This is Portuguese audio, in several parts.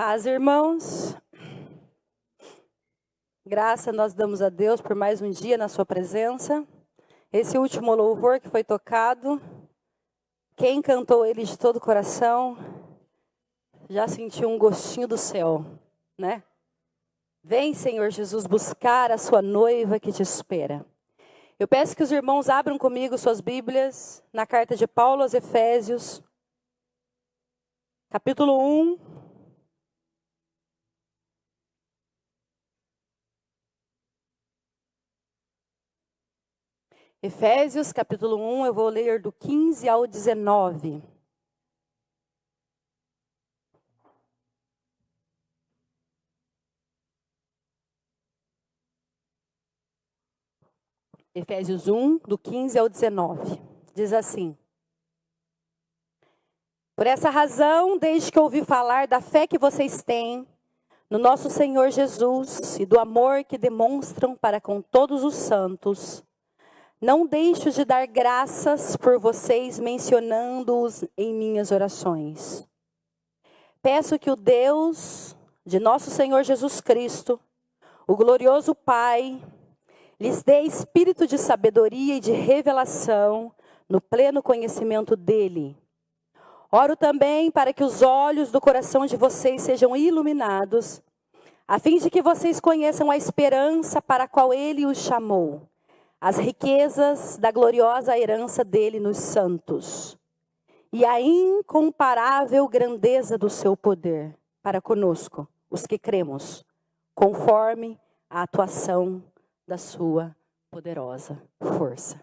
Paz, irmãos. Graça nós damos a Deus por mais um dia na sua presença. Esse último louvor que foi tocado, quem cantou ele de todo o coração, já sentiu um gostinho do céu, né? Vem, Senhor Jesus, buscar a sua noiva que te espera. Eu peço que os irmãos abram comigo suas Bíblias na carta de Paulo aos Efésios, capítulo 1. Efésios, capítulo 1, eu vou ler do 15 ao 19. Efésios 1, do 15 ao 19. Diz assim: Por essa razão, desde que ouvi falar da fé que vocês têm no nosso Senhor Jesus e do amor que demonstram para com todos os santos, não deixo de dar graças por vocês, mencionando-os em minhas orações. Peço que o Deus de nosso Senhor Jesus Cristo, o glorioso Pai, lhes dê espírito de sabedoria e de revelação no pleno conhecimento dele. Oro também para que os olhos do coração de vocês sejam iluminados, a fim de que vocês conheçam a esperança para a qual ele os chamou, as riquezas da gloriosa herança dele nos santos, e a incomparável grandeza do seu poder para conosco, os que cremos, conforme a atuação da sua poderosa força.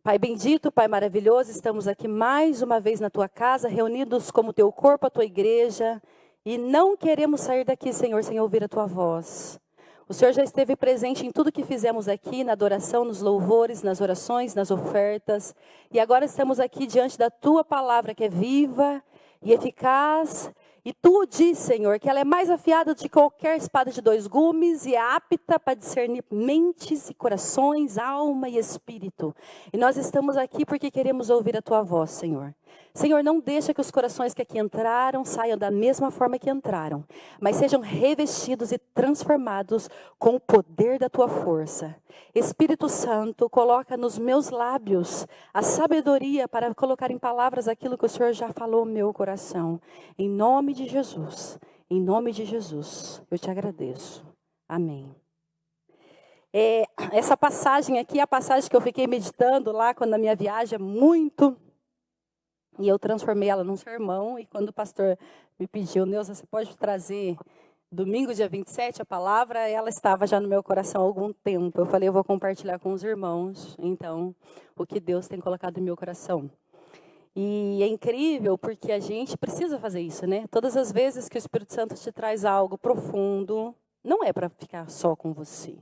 Pai bendito, Pai maravilhoso, estamos aqui mais uma vez na tua casa, reunidos como teu corpo, a tua igreja, e não queremos sair daqui, Senhor, sem ouvir a tua voz. O Senhor já esteve presente em tudo que fizemos aqui, na adoração, nos louvores, nas orações, nas ofertas. E agora estamos aqui diante da tua palavra, que é viva e eficaz. E tu diz, Senhor, que ela é mais afiada do que qualquer espada de dois gumes e é apta para discernir mentes e corações, alma e espírito. E nós estamos aqui porque queremos ouvir a tua voz, Senhor. Senhor, não deixa que os corações que aqui entraram saiam da mesma forma que entraram, mas sejam revestidos e transformados com o poder da tua força. Espírito Santo, coloca nos meus lábios a sabedoria para colocar em palavras aquilo que o Senhor já falou no meu coração. Em nome de Jesus, eu te agradeço. Amém. Essa passagem aqui é a passagem que eu fiquei meditando lá quando na minha viagem muito. E eu transformei ela num sermão, e quando o pastor me pediu, Neuza, você pode trazer domingo, dia 27, a palavra, ela estava já no meu coração há algum tempo. Eu falei, eu vou compartilhar com os irmãos, então, o que Deus tem colocado no meu coração. E é incrível, porque a gente precisa fazer isso, né? Todas as vezes que o Espírito Santo te traz algo profundo, não é para ficar só com você.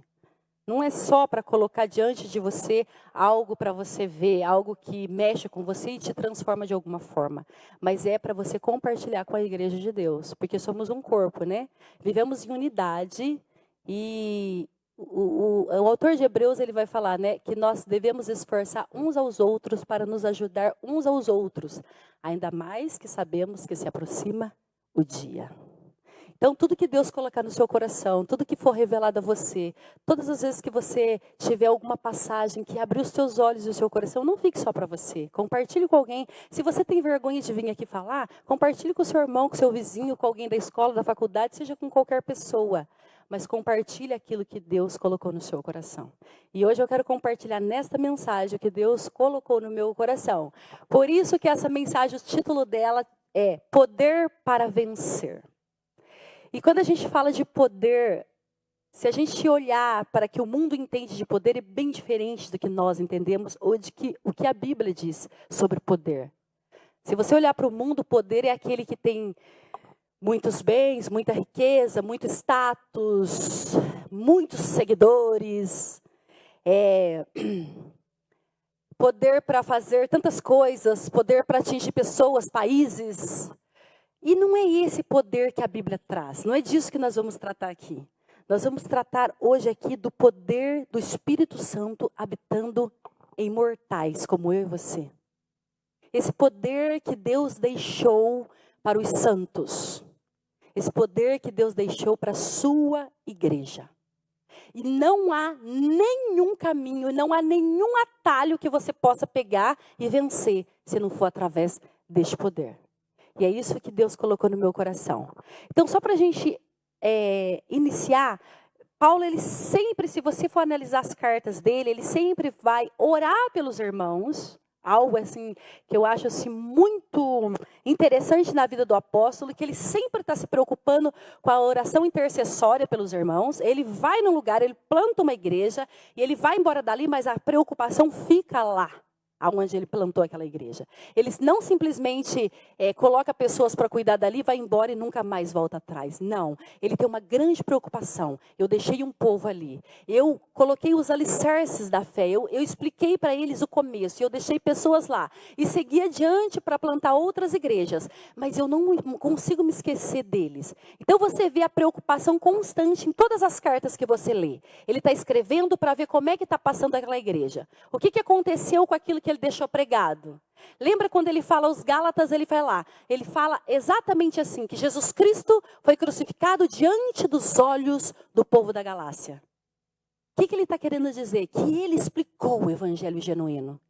Não é só para colocar diante de você algo para você ver, algo que mexe com você e te transforma de alguma forma. Mas é para você compartilhar com a igreja de Deus, porque somos um corpo, né? Vivemos em unidade e o autor de Hebreus ele vai falar, né, que nós devemos esforçar uns aos outros para nos ajudar uns aos outros, ainda mais que sabemos que se aproxima o dia. Então, tudo que Deus colocar no seu coração, tudo que for revelado a você, todas as vezes que você tiver alguma passagem que abrir os seus olhos e o seu coração, não fique só para você. Compartilhe com alguém. Se você tem vergonha de vir aqui falar, compartilhe com o seu irmão, com o seu vizinho, com alguém da escola, da faculdade, seja com qualquer pessoa. Mas compartilhe aquilo que Deus colocou no seu coração. E hoje eu quero compartilhar nesta mensagem o que Deus colocou no meu coração. Por isso que essa mensagem, o título dela é Poder para Vencer. E quando a gente fala de poder, se a gente olhar para que o mundo entende de poder, é bem diferente do que nós entendemos, ou de que o que a Bíblia diz sobre poder. Se você olhar para o mundo, poder é aquele que tem muitos bens, muita riqueza, muito status, muitos seguidores, poder para fazer tantas coisas, poder para atingir pessoas, países. E não é esse poder que a Bíblia traz, não é disso que nós vamos tratar aqui. Nós vamos tratar hoje aqui do poder do Espírito Santo habitando em mortais como eu e você. Esse poder que Deus deixou para os santos. Esse poder que Deus deixou para a sua igreja. E não há nenhum caminho, não há nenhum atalho que você possa pegar e vencer, se não for através deste poder. E é isso que Deus colocou no meu coração. Então, só para a gente iniciar, Paulo, ele sempre, se você for analisar as cartas dele, ele sempre vai orar pelos irmãos. Algo assim que eu acho assim, muito interessante na vida do apóstolo, que ele sempre está se preocupando com a oração intercessória pelos irmãos. Ele vai num lugar, ele planta uma igreja e ele vai embora dali, mas a preocupação fica lá, aonde ele plantou aquela igreja. Ele não simplesmente coloca pessoas para cuidar dali, vai embora e nunca mais volta atrás. Não, ele tem uma grande preocupação. Eu deixei um povo ali. Eu coloquei os alicerces da fé. Eu expliquei para eles o começo. Eu deixei pessoas lá. E segui adiante para plantar outras igrejas. Mas eu não consigo me esquecer deles. Então você vê a preocupação constante em todas as cartas que você lê. Ele está escrevendo para ver como é que está passando aquela igreja. O que aconteceu com aquilo que ele deixou pregado? Lembra quando ele fala aos Gálatas, ele fala exatamente assim, que Jesus Cristo foi crucificado diante dos olhos do povo da Galácia. O que ele está querendo dizer? Que ele explicou o evangelho genuíno.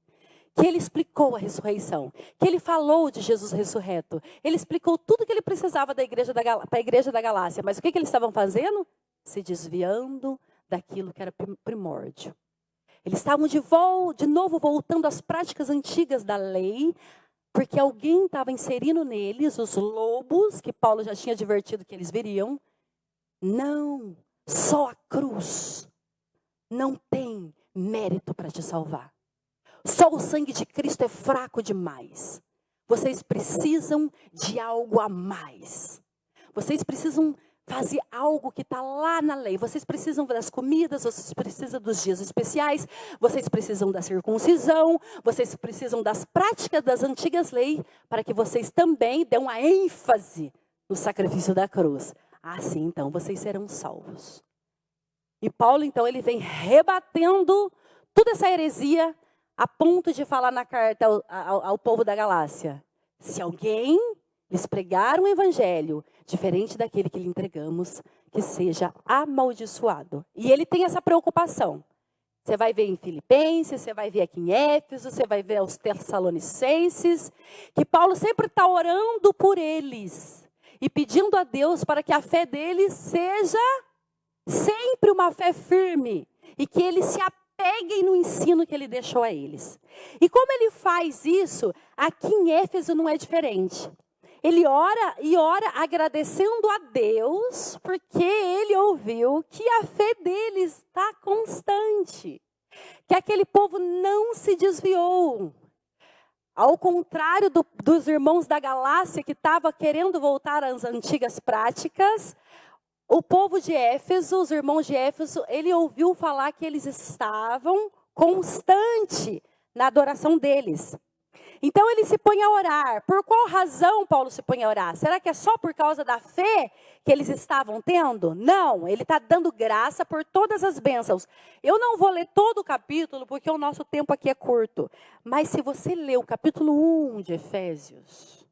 Que ele explicou a ressurreição. Que ele falou de Jesus ressurreto. Ele explicou tudo que ele precisava para a igreja da Galácia. Mas o que eles estavam fazendo? Se desviando daquilo que era primórdio. Eles estavam de novo voltando às práticas antigas da lei, porque alguém estava inserindo neles os lobos, que Paulo já tinha advertido que eles viriam. Não, só a cruz não tem mérito para te salvar. Só o sangue de Cristo é fraco demais. Vocês precisam de algo a mais. Vocês precisam fazer algo que está lá na lei. Vocês precisam das comidas, vocês precisam dos dias especiais, vocês precisam da circuncisão, vocês precisam das práticas das antigas leis, para que vocês também dêem uma ênfase no sacrifício da cruz. Assim, então, vocês serão salvos. E Paulo, então, ele vem rebatendo toda essa heresia, a ponto de falar na carta ao povo da Galácia: se alguém lhes pregar um evangelho diferente daquele que lhe entregamos, que seja amaldiçoado. E ele tem essa preocupação. Você vai ver em Filipenses, você vai ver aqui em Éfeso, você vai ver aos Tessalonicenses, que Paulo sempre está orando por eles e pedindo a Deus para que a fé deles seja sempre uma fé firme e que eles se apeguem no ensino que ele deixou a eles. E como ele faz isso, aqui em Éfeso não é diferente. Ele ora e ora agradecendo a Deus, porque ele ouviu que a fé deles está constante. Que aquele povo não se desviou. Ao contrário dos irmãos da Galácia, que estava querendo voltar às antigas práticas, o povo de Éfeso, os irmãos de Éfeso, ele ouviu falar que eles estavam constante na adoração deles. Então ele se põe a orar. Por qual razão Paulo se põe a orar? Será que é só por causa da fé que eles estavam tendo? Não, ele está dando graça por todas as bênçãos. Eu não vou ler todo o capítulo, porque o nosso tempo aqui é curto. Mas se você ler o capítulo 1 de Efésios,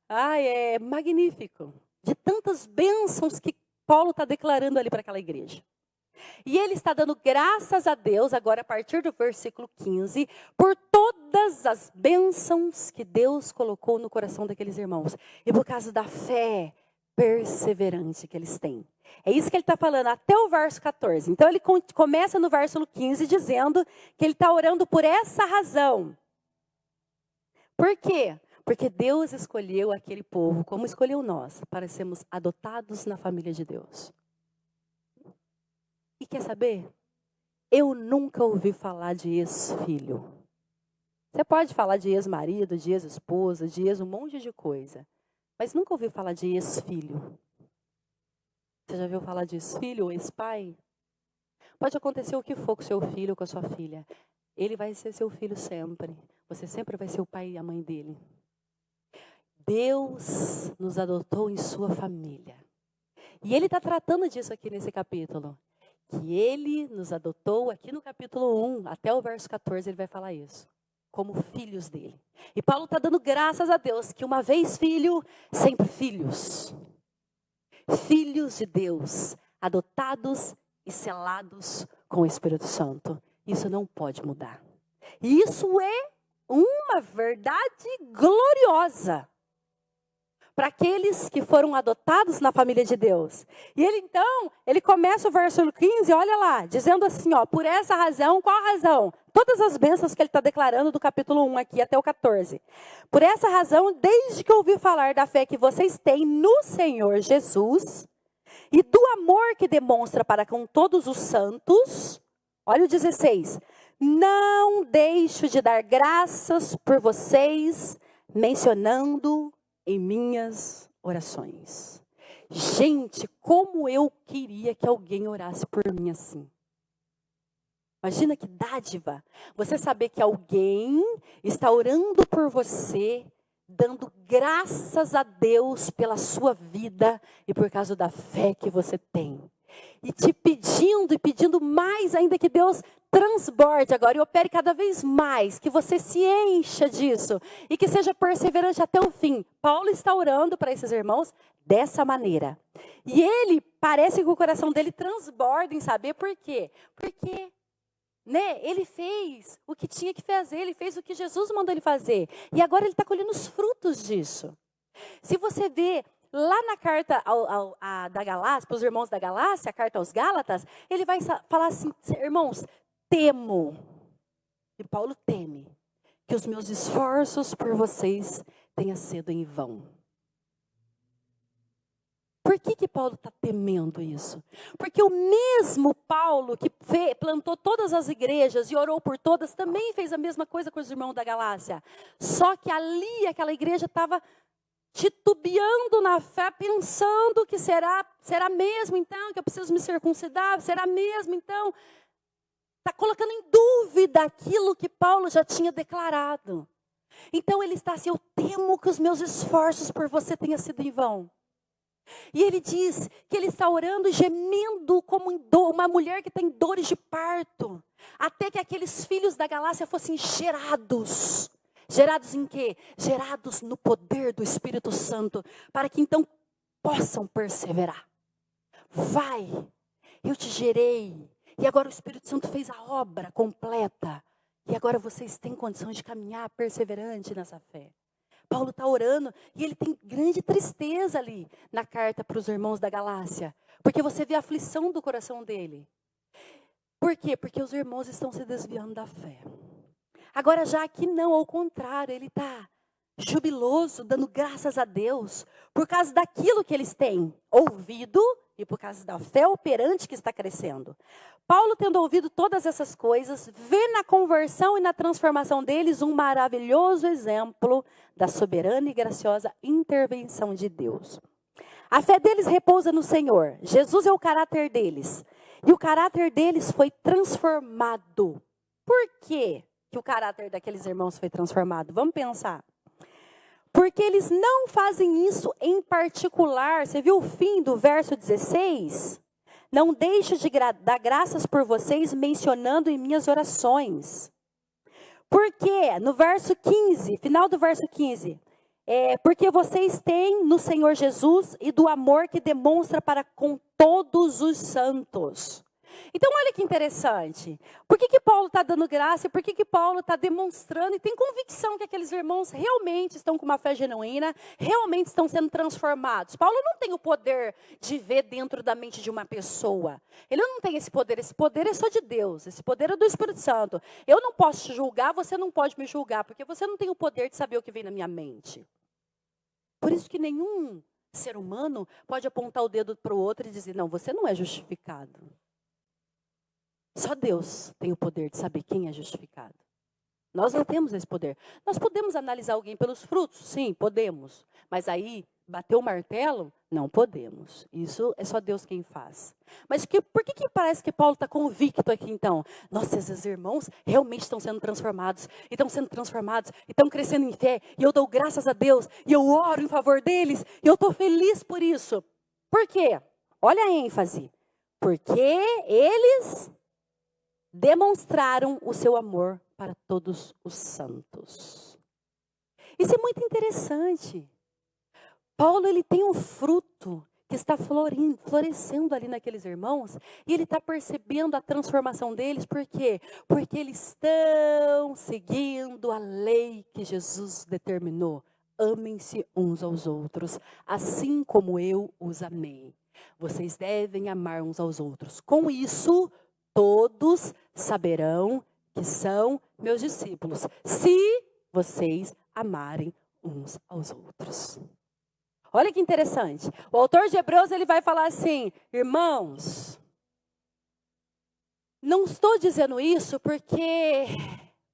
é magnífico. De tantas bênçãos que Paulo está declarando ali para aquela igreja. E ele está dando graças a Deus, agora a partir do versículo 15, por todas as bênçãos que Deus colocou no coração daqueles irmãos. E por causa da fé perseverante que eles têm. É isso que ele está falando até o verso 14. Então ele começa no versículo 15 dizendo que ele está orando por essa razão. Por quê? Porque Deus escolheu aquele povo, como escolheu nós, para sermos adotados na família de Deus. E quer saber? Eu nunca ouvi falar de ex-filho. Você pode falar de ex-marido, de ex-esposa, de ex um monte de coisa. Mas nunca ouviu falar de ex-filho. Você já ouviu falar de ex-filho ou ex-pai? Pode acontecer o que for com seu filho ou com a sua filha. Ele vai ser seu filho sempre. Você sempre vai ser o pai e a mãe dele. Deus nos adotou em sua família. E ele está tratando disso aqui nesse capítulo. Que ele nos adotou aqui no capítulo 1, até o verso 14 ele vai falar isso. como filhos dele. E Paulo está dando graças a Deus que uma vez filho, sempre filhos. Filhos de Deus, adotados e selados com o Espírito Santo. Isso não pode mudar. E isso é uma verdade gloriosa para aqueles que foram adotados na família de Deus. E ele começa o versículo 15, olha lá, dizendo assim, ó, por essa razão, qual a razão? Todas as bênçãos que ele está declarando do capítulo 1 aqui até o 14. Por essa razão, desde que eu ouvi falar da fé que vocês têm no Senhor Jesus e do amor que demonstra para com todos os santos, olha o 16, não deixo de dar graças por vocês, mencionando em minhas orações. Gente, como eu queria que alguém orasse por mim assim. Imagina que dádiva. Você saber que alguém está orando por você, dando graças a Deus pela sua vida e por causa da fé que você tem. E te pedindo e pedindo mais ainda que Deus transborde agora e opere cada vez mais, que você se encha disso e que seja perseverante até o fim. Paulo está orando para esses irmãos dessa maneira. E ele parece que o coração dele transborda em saber por quê. Porque ele fez o que tinha que fazer, ele fez o que Jesus mandou ele fazer. E agora ele está colhendo os frutos disso. Se você vê lá na carta da Galácia, para os irmãos da Galácia, a carta aos Gálatas, ele vai falar assim, irmãos, temo, e Paulo teme, que os meus esforços por vocês tenham sido em vão. Por que Paulo está temendo isso? Porque o mesmo Paulo que plantou todas as igrejas e orou por todas, também fez a mesma coisa com os irmãos da Galácia. Só que ali, aquela igreja estava titubeando na fé, pensando que será mesmo então que eu preciso me circuncidar? Será mesmo então? Está colocando em dúvida aquilo que Paulo já tinha declarado. Então ele está assim, eu temo que os meus esforços por você tenham sido em vão. E ele diz que ele está orando e gemendo como uma mulher que tem dores de parto. Até que aqueles filhos da Galácia fossem gerados. Gerados em quê? Gerados no poder do Espírito Santo. Para que então possam perseverar. Vai, eu te gerei. E agora o Espírito Santo fez a obra completa. E agora vocês têm condição de caminhar perseverante nessa fé. Paulo está orando e ele tem grande tristeza ali na carta para os irmãos da Galácia. Porque você vê a aflição do coração dele. Por quê? Porque os irmãos estão se desviando da fé. Agora já aqui não, ao contrário, ele está jubiloso, dando graças a Deus por causa daquilo que eles têm ouvido e por causa da fé operante que está crescendo. Paulo, tendo ouvido todas essas coisas, vê na conversão e na transformação deles um maravilhoso exemplo da soberana e graciosa intervenção de Deus. A fé deles repousa no Senhor. Jesus é o caráter deles. E o caráter deles foi transformado. Por quê que o caráter daqueles irmãos foi transformado? Vamos pensar. Porque eles não fazem isso em particular. Você viu o fim do verso 16? Não deixo de dar graças por vocês, mencionando em minhas orações. Por quê? No verso 15, final do verso 15. Porque vocês têm no Senhor Jesus e do amor que demonstra para com todos os santos. Então, olha que interessante. Por que Paulo está dando graça e por que Paulo está demonstrando e tem convicção que aqueles irmãos realmente estão com uma fé genuína, realmente estão sendo transformados? Paulo não tem o poder de ver dentro da mente de uma pessoa. Ele não tem esse poder é só de Deus, esse poder é do Espírito Santo. Eu não posso te julgar, você não pode me julgar, porque você não tem o poder de saber o que vem na minha mente. Por isso que nenhum ser humano pode apontar o dedo para o outro e dizer, não, você não é justificado. Só Deus tem o poder de saber quem é justificado. Nós não temos esse poder. Nós podemos analisar alguém pelos frutos? Sim, podemos. Mas aí, bater o martelo? Não podemos. Isso é só Deus quem faz. Mas por que parece que Paulo está convicto aqui então? Nossa, esses irmãos realmente estão sendo transformados. E estão sendo transformados. E estão crescendo em fé. E eu dou graças a Deus. E eu oro em favor deles. E eu estou feliz por isso. Por quê? Olha a ênfase. Porque eles demonstraram o seu amor para todos os santos. Isso é muito interessante. Paulo, ele tem um fruto que está florescendo ali naqueles irmãos, e ele está percebendo a transformação deles, por quê? Porque eles estão seguindo a lei que Jesus determinou. Amem-se uns aos outros, assim como eu os amei. Vocês devem amar uns aos outros. Com isso, todos saberão que são meus discípulos, se vocês amarem uns aos outros. Olha que interessante. O autor de Hebreus, ele vai falar assim: irmãos, não estou dizendo isso porque,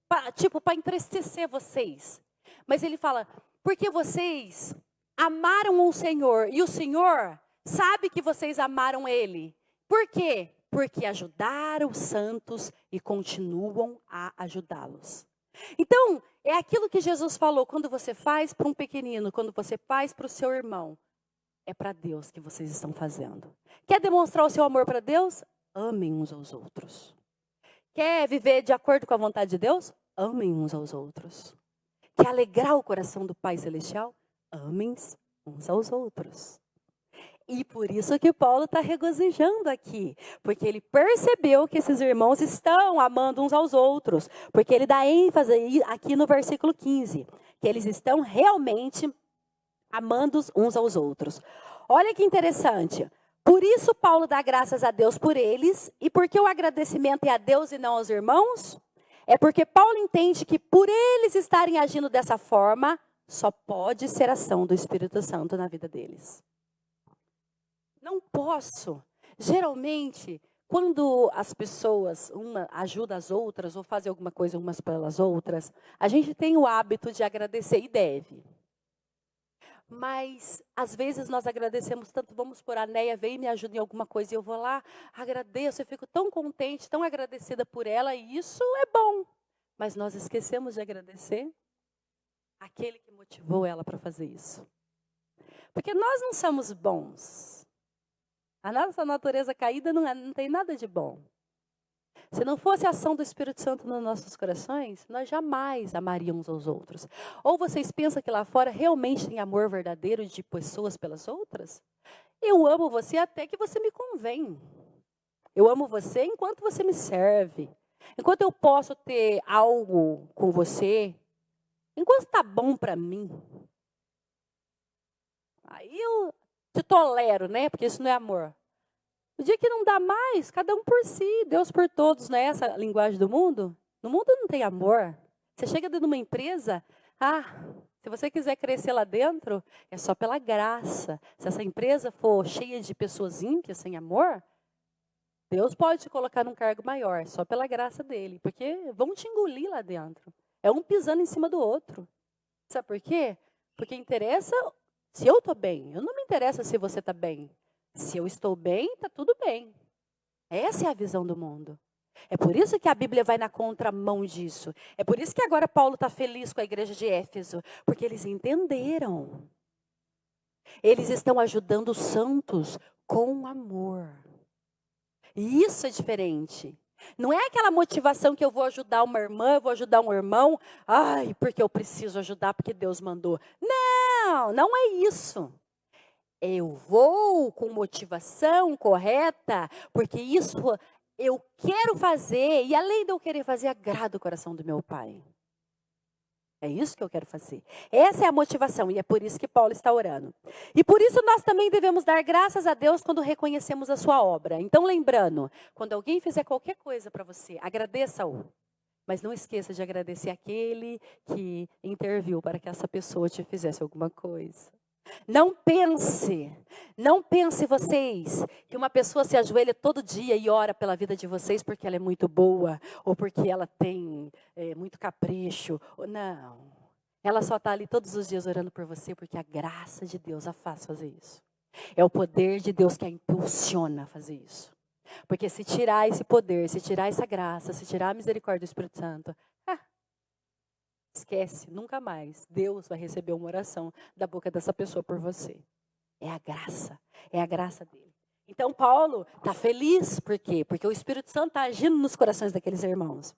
para entristecer vocês. Mas ele fala, porque vocês amaram o Senhor, e o Senhor sabe que vocês amaram Ele. Por quê? Porque ajudaram os santos e continuam a ajudá-los. Então, é aquilo que Jesus falou, quando você faz para um pequenino, quando você faz para o seu irmão, é para Deus que vocês estão fazendo. Quer demonstrar o seu amor para Deus? Amem uns aos outros. Quer viver de acordo com a vontade de Deus? Amem uns aos outros. Quer alegrar o coração do Pai Celestial? Amem uns aos outros. E por isso que Paulo está regozijando aqui. Porque ele percebeu que esses irmãos estão amando uns aos outros. Porque ele dá ênfase aqui no versículo 15. Que eles estão realmente amando uns aos outros. Olha que interessante. Por isso Paulo dá graças a Deus por eles. E por que o agradecimento é a Deus e não aos irmãos? É porque Paulo entende que por eles estarem agindo dessa forma, só pode ser ação do Espírito Santo na vida deles. Não posso. Geralmente, quando as pessoas, uma ajuda as outras, ou fazem alguma coisa umas pelas outras, a gente tem o hábito de agradecer e deve. Mas, às vezes, nós agradecemos tanto, vamos por a Neia, vem e me ajuda em alguma coisa, e eu vou lá, agradeço, eu fico tão contente, tão agradecida por ela, e isso é bom. Mas nós esquecemos de agradecer aquele que motivou ela para fazer isso. Porque nós não somos bons. A nossa natureza caída não tem nada de bom. Se não fosse a ação do Espírito Santo nos nossos corações, nós jamais amaríamos aos outros. Ou vocês pensam que lá fora realmente tem amor verdadeiro de pessoas pelas outras? Eu amo você até que você me convém. Eu amo você enquanto você me serve. Enquanto eu posso ter algo com você, enquanto está bom para mim. Aí eu te tolero, né? Porque isso não é amor. O dia que não dá mais, cada um por si, Deus por todos, não é essa a linguagem do mundo? No mundo não tem amor. Você chega dentro de uma empresa, se você quiser crescer lá dentro, é só pela graça. Se essa empresa for cheia de pessoas ímpias, sem amor, Deus pode te colocar num cargo maior, só pela graça dele. Porque vão te engolir lá dentro. É um pisando em cima do outro. Sabe por quê? Porque interessa se eu estou bem. Eu não me interessa se você está bem. Se eu estou bem, está tudo bem. Essa é a visão do mundo. É por isso que a Bíblia vai na contramão disso. É por isso que agora Paulo está feliz com a igreja de Éfeso. Porque eles entenderam. Eles estão ajudando os santos com amor. E isso é diferente. Não é aquela motivação que eu vou ajudar uma irmã, eu vou ajudar um irmão. Porque eu preciso ajudar, porque Deus mandou. Não, não é isso. Eu vou com motivação correta, porque isso eu quero fazer, e além de eu querer fazer, agrada o coração do meu Pai. É isso que eu quero fazer. Essa é a motivação, e é por isso que Paulo está orando. E por isso nós também devemos dar graças a Deus quando reconhecemos a sua obra. Então, lembrando, quando alguém fizer qualquer coisa para você, agradeça-o. Mas não esqueça de agradecer aquele que interviu para que essa pessoa te fizesse alguma coisa. Não pense vocês que uma pessoa se ajoelha todo dia e ora pela vida de vocês porque ela é muito boa ou porque ela tem muito capricho. Não, ela só está ali todos os dias orando por você porque a graça de Deus a faz fazer isso. É o poder de Deus que a impulsiona a fazer isso. Porque se tirar esse poder, se tirar essa graça, se tirar a misericórdia do Espírito Santo, esquece, nunca mais. Deus vai receber uma oração da boca dessa pessoa por você. É a graça dele. Então Paulo está feliz, por quê? Porque o Espírito Santo está agindo nos corações daqueles irmãos.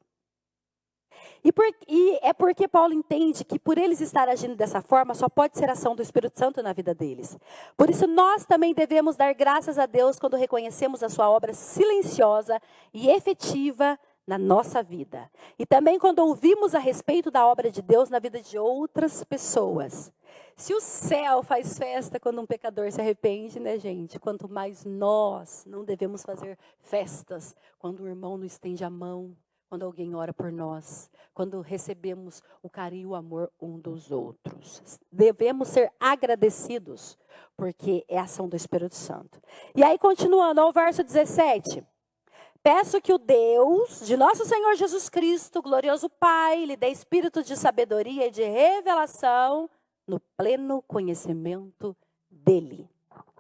E é porque Paulo entende que por eles estar agindo dessa forma, só pode ser ação do Espírito Santo na vida deles. Por isso nós também devemos dar graças a Deus quando reconhecemos a sua obra silenciosa e efetiva na nossa vida. E também quando ouvimos a respeito da obra de Deus na vida de outras pessoas. Se o céu faz festa quando um pecador se arrepende, né, gente? Quanto mais nós não devemos fazer festas quando o irmão nos estende a mão, quando alguém ora por nós, quando recebemos o carinho e o amor um dos outros. Devemos ser agradecidos, porque é a ação do Espírito Santo. E aí, continuando, ao verso 17. Peço que o Deus de nosso Senhor Jesus Cristo, glorioso Pai, lhe dê espírito de sabedoria e de revelação no pleno conhecimento dele.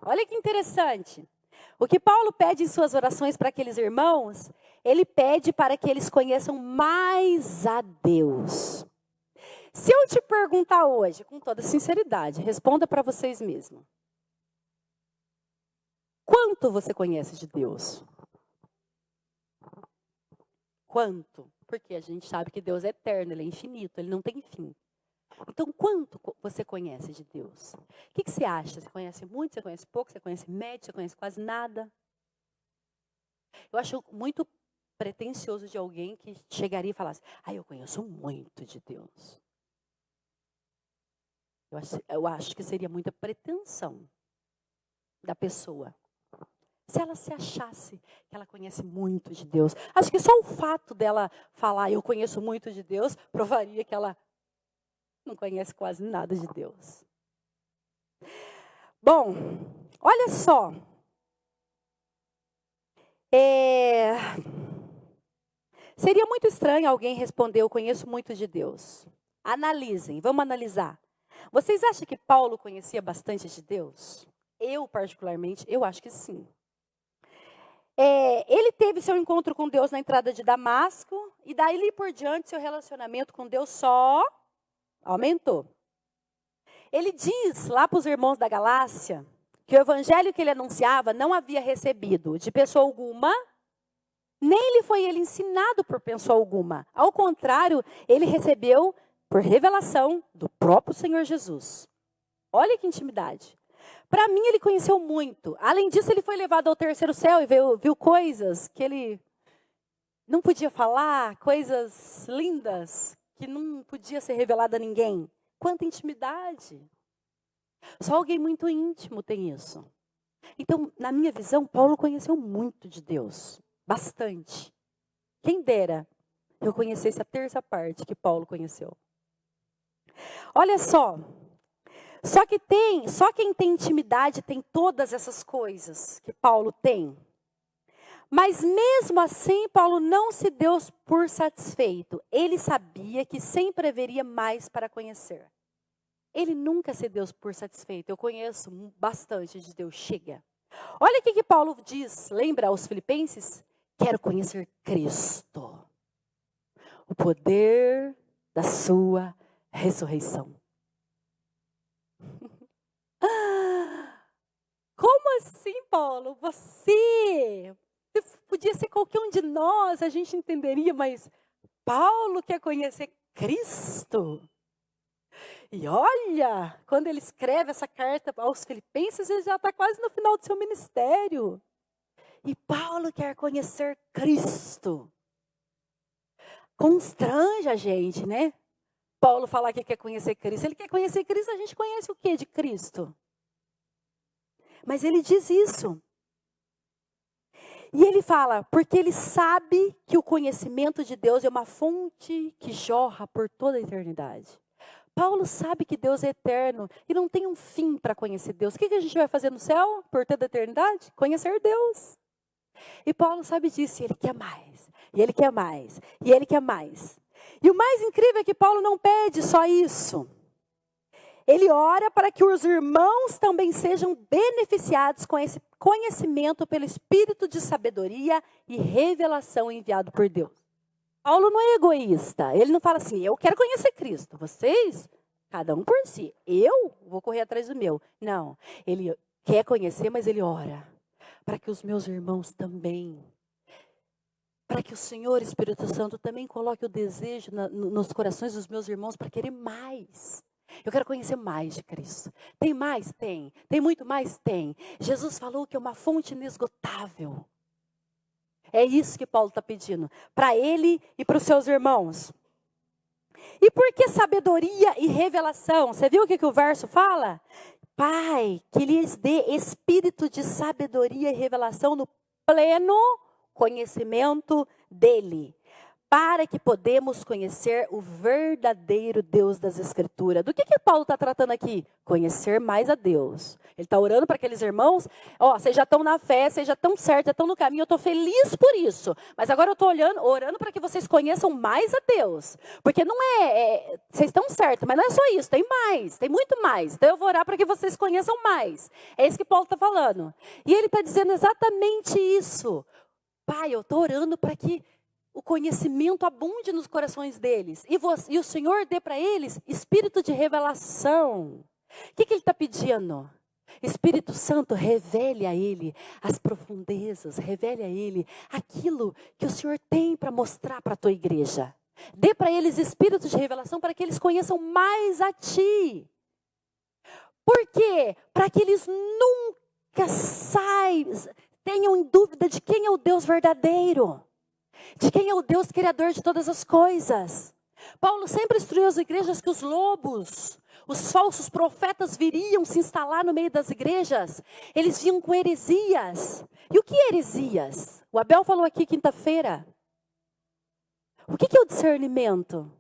Olha que interessante. O que Paulo pede em suas orações para aqueles irmãos, ele pede para que eles conheçam mais a Deus. Se eu te perguntar hoje, com toda sinceridade, responda para vocês mesmos. Quanto você conhece de Deus? Quanto? Porque a gente sabe que Deus é eterno, Ele é infinito, Ele não tem fim. Então, quanto você conhece de Deus? O que você acha? Você conhece muito, você conhece pouco, você conhece médio, você conhece quase nada? Eu acho muito pretensioso de alguém que chegaria e falasse, eu conheço muito de Deus. Eu acho que seria muita pretensão da pessoa. Se ela se achasse que ela conhece muito de Deus. Acho que só o fato dela falar, eu conheço muito de Deus, provaria que ela não conhece quase nada de Deus. Bom, olha só. Seria muito estranho alguém responder, eu conheço muito de Deus. Analisem, vamos analisar. Vocês acham que Paulo conhecia bastante de Deus? Eu, particularmente, eu acho que sim. Ele teve seu encontro com Deus na entrada de Damasco, e daí por diante seu relacionamento com Deus só aumentou. Ele diz lá para os irmãos da Galácia, que o evangelho que ele anunciava não havia recebido de pessoa alguma, nem lhe foi ele ensinado por pessoa alguma. Ao contrário, ele recebeu por revelação do próprio Senhor Jesus. Olha que intimidade. Para mim, ele conheceu muito. Além disso, ele foi levado ao terceiro céu e viu coisas que ele não podia falar, coisas lindas que não podia ser revelada a ninguém. Quanta intimidade. Só alguém muito íntimo tem isso. Então, na minha visão, Paulo conheceu muito de Deus. Bastante. Quem dera eu conhecesse a terça parte que Paulo conheceu. Olha só. Só quem tem intimidade tem todas essas coisas que Paulo tem. Mas mesmo assim, Paulo não se deu por satisfeito. Ele sabia que sempre haveria mais para conhecer. Ele nunca se deu por satisfeito. Eu conheço bastante de Deus. Chega. Olha o que Paulo diz. Lembra aos Filipenses? Quero conhecer Cristo. O poder da sua ressurreição. Como assim, Paulo? Você podia ser qualquer um de nós, a gente entenderia, mas Paulo quer conhecer Cristo. E olha, quando ele escreve essa carta aos Filipenses, ele já está quase no final do seu ministério. E Paulo quer conhecer Cristo. Constrange a gente, né? Paulo falar que quer conhecer Cristo. Ele quer conhecer Cristo, a gente conhece o que de Cristo? Mas ele diz isso. E ele fala, porque ele sabe que o conhecimento de Deus é uma fonte que jorra por toda a eternidade. Paulo sabe que Deus é eterno e não tem um fim para conhecer Deus. O que a gente vai fazer no céu por toda a eternidade? Conhecer Deus. E Paulo sabe disso, e ele quer mais, e ele quer mais, e ele quer mais. E o mais incrível é que Paulo não pede só isso. Ele ora para que os irmãos também sejam beneficiados com esse conhecimento pelo espírito de sabedoria e revelação enviado por Deus. Paulo não é egoísta. Ele não fala assim, eu quero conhecer Cristo. Vocês, cada um por si. Eu vou correr atrás do meu. Não, ele quer conhecer, mas ele ora para que os meus irmãos também, para que o Senhor, Espírito Santo, também coloque o desejo nos corações dos meus irmãos para querer mais. Eu quero conhecer mais de Cristo. Tem mais? Tem. Tem muito mais? Tem. Jesus falou que é uma fonte inesgotável. É isso que Paulo está pedindo. Para ele e para os seus irmãos. E por que sabedoria e revelação? Você viu o que o verso fala? Pai, que lhes dê espírito de sabedoria e revelação no pleno conhecimento dele, para que podemos conhecer o verdadeiro Deus das Escrituras. Do que Paulo está tratando aqui? Conhecer mais a Deus. Ele está orando para aqueles irmãos, vocês já estão na fé, vocês já estão certos, já estão no caminho, eu estou feliz por isso. Mas agora eu estou orando para que vocês conheçam mais a Deus. Porque não vocês estão certos, mas não é só isso, tem mais, tem muito mais. Então eu vou orar para que vocês conheçam mais. É isso que Paulo está falando. E ele está dizendo exatamente isso. Pai, eu estou orando para que o conhecimento abunde nos corações deles. E o Senhor dê para eles espírito de revelação. O que ele está pedindo? Espírito Santo, revele a ele as profundezas, revele a ele aquilo que o Senhor tem para mostrar para a tua igreja. Dê para eles espírito de revelação para que eles conheçam mais a ti. Por quê? Para que eles nunca tenham dúvida de quem é o Deus verdadeiro. De quem é o Deus criador de todas as coisas. Paulo sempre instruiu as igrejas que os lobos, os falsos profetas viriam se instalar no meio das igrejas. Eles vinham com heresias. E o que é heresias? O Abel falou aqui quinta-feira. O que é o discernimento?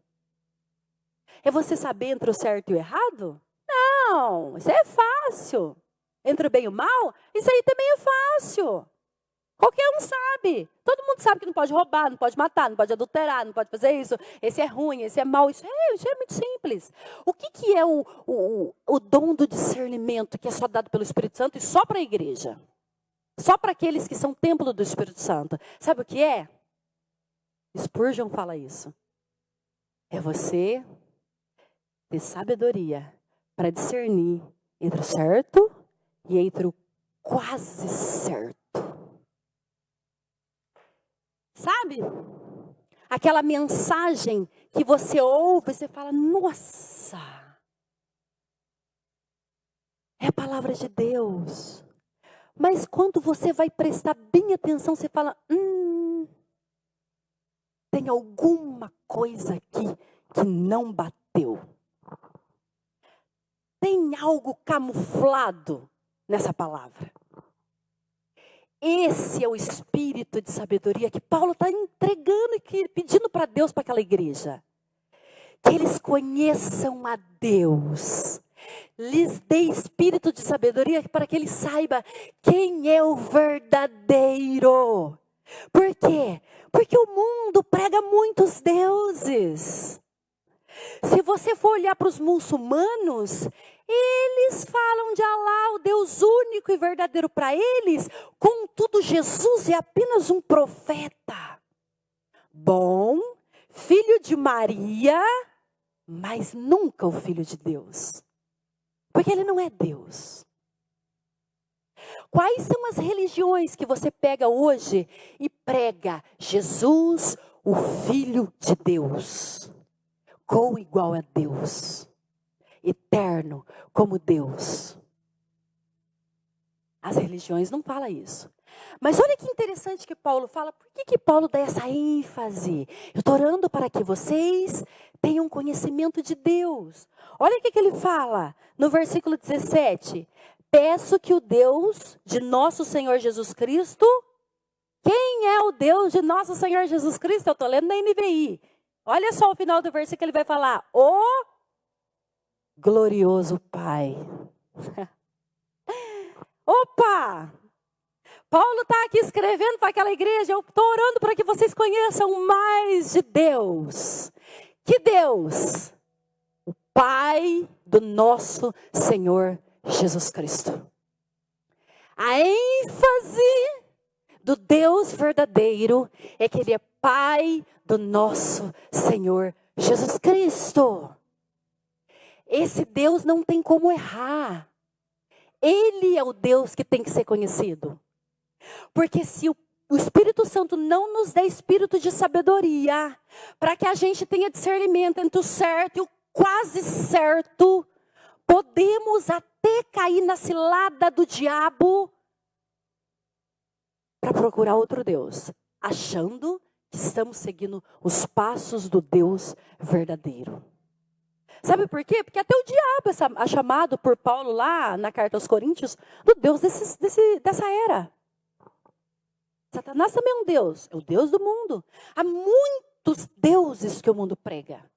É você saber entre o certo e o errado? Não, isso aí é fácil. Entre o bem e o mal, isso aí também é fácil. Qualquer um sabe. Todo mundo sabe que não pode roubar, não pode matar, não pode adulterar, não pode fazer isso. Esse é ruim, esse é mau. Isso é muito simples. O que é o dom do discernimento que é só dado pelo Espírito Santo e só para a igreja? Só para aqueles que são templo do Espírito Santo. Sabe o que é? Spurgeon fala isso. É você ter sabedoria para discernir entre o certo e entre o quase certo. Sabe? Aquela mensagem que você ouve e você fala, nossa, é a palavra de Deus. Mas quando você vai prestar bem atenção, você fala, tem alguma coisa aqui que não bateu. Tem algo camuflado nessa palavra. Esse é o espírito de sabedoria que Paulo está entregando e pedindo para Deus, para aquela igreja. Que eles conheçam a Deus. Lhes dê espírito de sabedoria para que eles saibam quem é o verdadeiro. Por quê? Porque o mundo prega muitos deuses. Se você for olhar para os muçulmanos, eles falam de Alá, o Deus único e verdadeiro para eles. Contudo, Jesus é apenas um profeta. Bom, filho de Maria, mas nunca o filho de Deus. Porque ele não é Deus. Quais são as religiões que você pega hoje e prega Jesus, o Filho de Deus? Co-igual a Deus. Eterno como Deus. As religiões não falam isso. Mas olha que interessante que Paulo fala. Por que Paulo dá essa ênfase? Eu estou orando para que vocês tenham conhecimento de Deus. Olha o que ele fala no versículo 17. Peço que o Deus de nosso Senhor Jesus Cristo... Quem é o Deus de nosso Senhor Jesus Cristo? Eu estou lendo na NVI. Olha só o final do versículo, ele vai falar. O glorioso Pai. Opa! Paulo está aqui escrevendo para aquela igreja. Eu estou orando para que vocês conheçam mais de Deus. Que Deus? O Pai do nosso Senhor Jesus Cristo. A ênfase do Deus verdadeiro é que Ele é Pai do nosso Senhor Jesus Cristo. Esse Deus não tem como errar. Ele é o Deus que tem que ser conhecido. Porque se o o Espírito Santo não nos dá espírito de sabedoria, para que a gente tenha discernimento entre o certo e o quase certo, podemos até cair na cilada do diabo para procurar outro Deus, achando que estamos seguindo os passos do Deus verdadeiro. Sabe por quê? Porque até o diabo é chamado por Paulo lá na carta aos Coríntios do Deus dessa era. Satanás também é um Deus, é o Deus do mundo. Há muitos deuses que o mundo prega.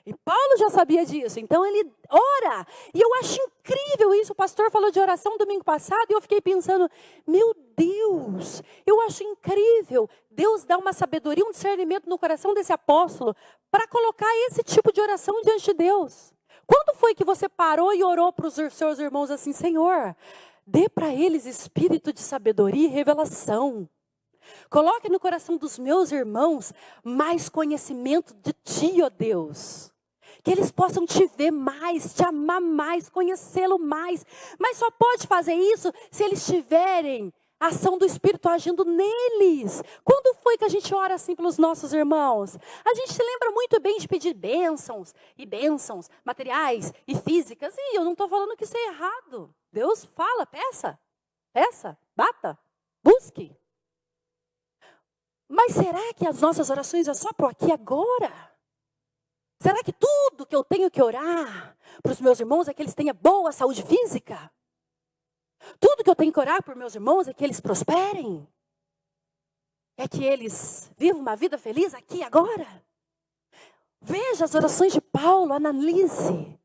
E Paulo já sabia disso, então ele ora. E eu acho incrível isso. O pastor falou de oração domingo passado e eu fiquei pensando, meu Deus, eu acho incrível. Deus dá uma sabedoria, um discernimento no coração desse apóstolo para colocar esse tipo de oração diante de Deus. Quando foi que você parou e orou para os seus irmãos assim, Senhor, dê para eles espírito de sabedoria e revelação. Coloque no coração dos meus irmãos mais conhecimento de Ti, ó Deus. Que eles possam Te ver mais, Te amar mais, conhecê-lo mais. Mas só pode fazer isso se eles tiverem a ação do Espírito agindo neles. Quando foi que a gente ora assim pelos nossos irmãos? A gente se lembra muito bem de pedir bênçãos materiais e físicas. E eu não estou falando que isso é errado. Deus fala, peça, bata, busque. Mas será que as nossas orações é só para aqui e agora? Será que tudo que eu tenho que orar para os meus irmãos é que eles tenham boa saúde física? Tudo que eu tenho que orar para os meus irmãos é que eles prosperem? É que eles vivam uma vida feliz aqui e agora? Veja as orações de Paulo, analise.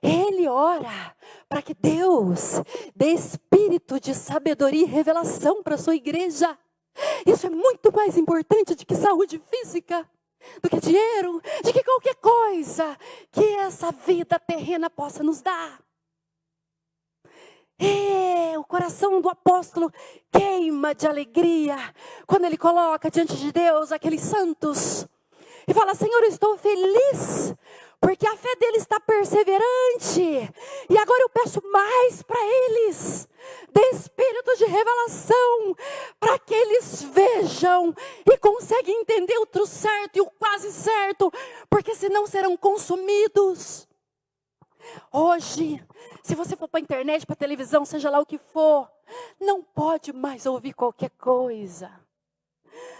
Ele ora para que Deus dê espírito de sabedoria e revelação para a sua igreja. Isso é muito mais importante do que saúde física, do que dinheiro, de que qualquer coisa que essa vida terrena possa nos dar. O coração do apóstolo queima de alegria quando ele coloca diante de Deus aqueles santos e fala, Senhor, eu estou feliz porque a fé deles está perseverante. E agora eu peço mais para eles. Dê espírito de revelação. Para que eles vejam e conseguem entender o true certo e o quase certo. Porque senão serão consumidos. Hoje, se você for para a internet, para a televisão, seja lá o que for, não pode mais ouvir qualquer coisa.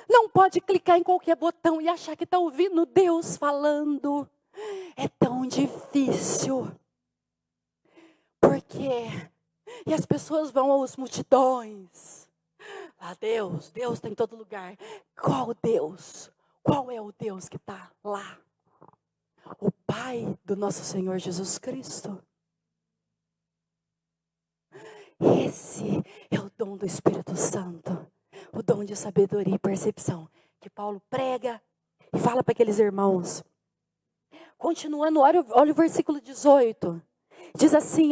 Não pode clicar em qualquer botão e achar que está ouvindo Deus falando. É tão difícil. Por quê? E as pessoas vão aos multidões. Deus está em todo lugar. Qual Deus? Qual é o Deus que está lá? O Pai do nosso Senhor Jesus Cristo. Esse é o dom do Espírito Santo. O dom de sabedoria e percepção. Que Paulo prega e fala para aqueles irmãos. Continuando, olha o versículo 18. Diz assim,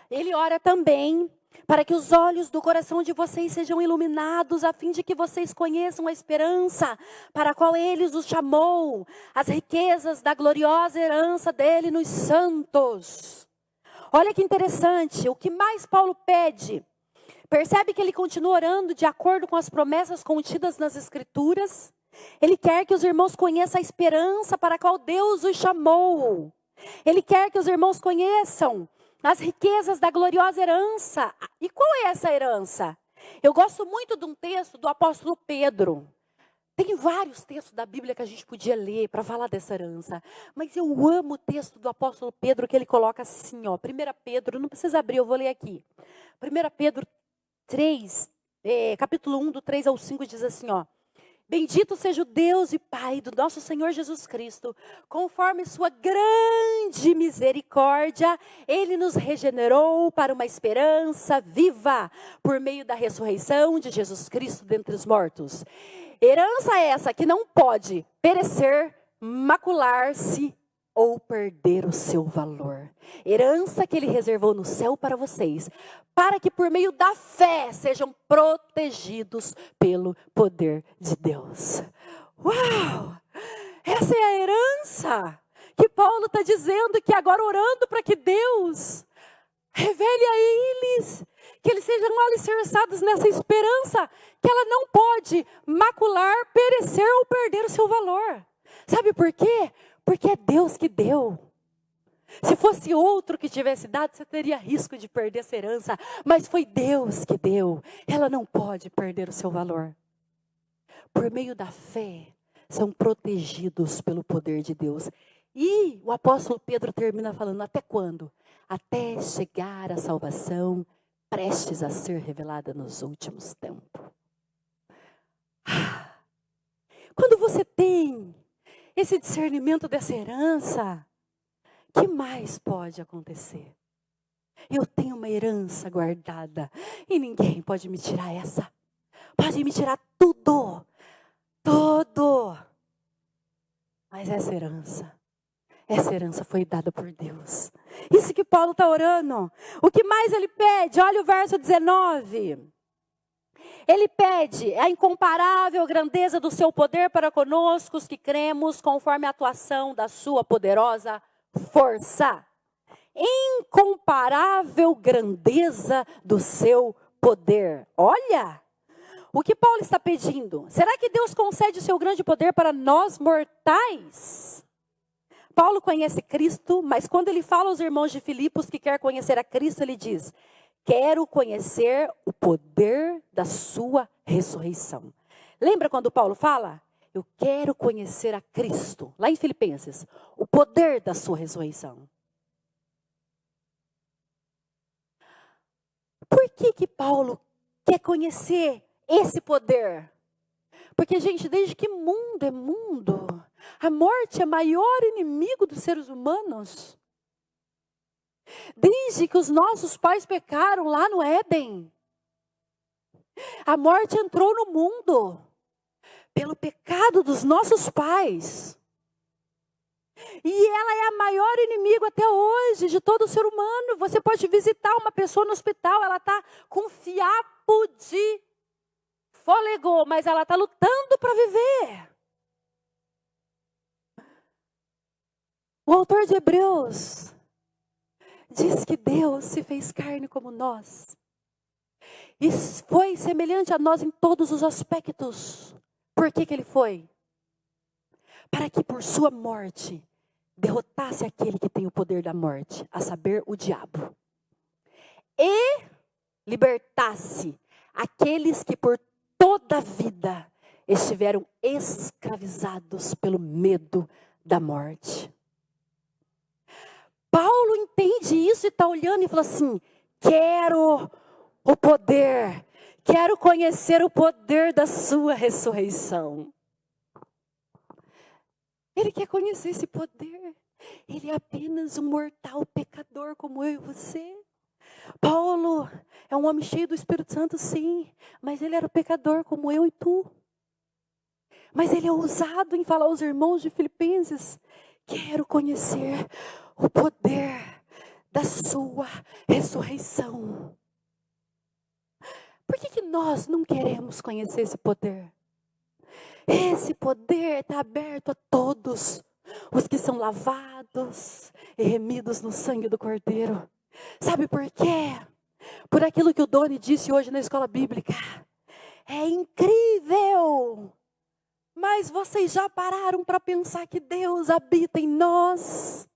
ele ora também para que os olhos do coração de vocês sejam iluminados, a fim de que vocês conheçam a esperança para a qual ele os chamou, as riquezas da gloriosa herança dele nos santos. Olha que interessante, o que mais Paulo pede? Percebe que ele continua orando de acordo com as promessas contidas nas Escrituras? Ele quer que os irmãos conheçam a esperança para a qual Deus os chamou. Ele quer que os irmãos conheçam as riquezas da gloriosa herança. E qual é essa herança? Eu gosto muito de um texto do apóstolo Pedro. Tem vários textos da Bíblia que a gente podia ler para falar dessa herança. Mas eu amo o texto do apóstolo Pedro que ele coloca assim, 1 Pedro, não precisa abrir, eu vou ler aqui. 1 Pedro 3, capítulo 1, do 3 ao 5, diz assim, Bendito seja o Deus e Pai do nosso Senhor Jesus Cristo, conforme sua grande misericórdia, Ele nos regenerou para uma esperança viva, por meio da ressurreição de Jesus Cristo dentre os mortos. Herança essa que não pode perecer, macular-se ou perder o seu valor. Herança que Ele reservou no céu para vocês, para que por meio da fé sejam protegidos pelo poder de Deus. Uau! Essa é a herança que Paulo está dizendo, que agora orando para que Deus revele a eles que eles sejam alicerçados nessa esperança, que ela não pode macular, perecer ou perder o seu valor. Sabe por quê? Porque é Deus que deu. Se fosse outro que tivesse dado, você teria risco de perder essa herança. Mas foi Deus que deu. Ela não pode perder o seu valor. Por meio da fé, são protegidos pelo poder de Deus. E o apóstolo Pedro termina falando, até quando? Até chegar a salvação, prestes a ser revelada nos últimos tempos. Quando você tem esse discernimento dessa herança, o que mais pode acontecer? Eu tenho uma herança guardada e ninguém pode me tirar essa. Pode me tirar tudo. Tudo. Mas essa herança foi dada por Deus. Isso que Paulo está orando. O que mais ele pede? Olha o verso 19. Ele pede a incomparável grandeza do seu poder para conosco, os que cremos, conforme a atuação da sua poderosa força. Incomparável grandeza do seu poder. Olha! O que Paulo está pedindo? Será que Deus concede o seu grande poder para nós mortais? Paulo conhece Cristo, mas quando ele fala aos irmãos de Filipos que quer conhecer a Cristo, ele diz, quero conhecer o poder da sua ressurreição. Lembra quando Paulo fala? Eu quero conhecer a Cristo, lá em Filipenses, o poder da sua ressurreição. Por que Paulo quer conhecer esse poder? Porque, gente, desde que mundo é mundo, a morte é o maior inimigo dos seres humanos. Desde que os nossos pais pecaram lá no Éden, a morte entrou no mundo pelo pecado dos nossos pais. E ela é a maior inimigo até hoje de todo ser humano. Você pode visitar uma pessoa no hospital, ela está com fiapo de fôlego, mas ela está lutando para viver. O autor de Hebreus diz que Deus se fez carne como nós. E foi semelhante a nós em todos os aspectos. Por que ele foi? Para que por sua morte derrotasse aquele que tem o poder da morte, a saber, o diabo. E libertasse aqueles que por toda a vida estiveram escravizados pelo medo da morte. Paulo entende isso e está olhando e fala assim, quero o poder, quero conhecer o poder da sua ressurreição. Ele quer conhecer esse poder. Ele é apenas um mortal pecador como eu e você. Paulo é um homem cheio do Espírito Santo, sim. Mas ele era pecador como eu e tu. Mas ele é ousado em falar aos irmãos de Filipenses. Quero conhecer o poder da sua ressurreição. Por que nós não queremos conhecer esse poder? Esse poder está aberto a todos os que são lavados e remidos no sangue do Cordeiro. Sabe por quê? Por aquilo que o Doni disse hoje na escola bíblica. É incrível! Mas vocês já pararam para pensar que Deus habita em nós?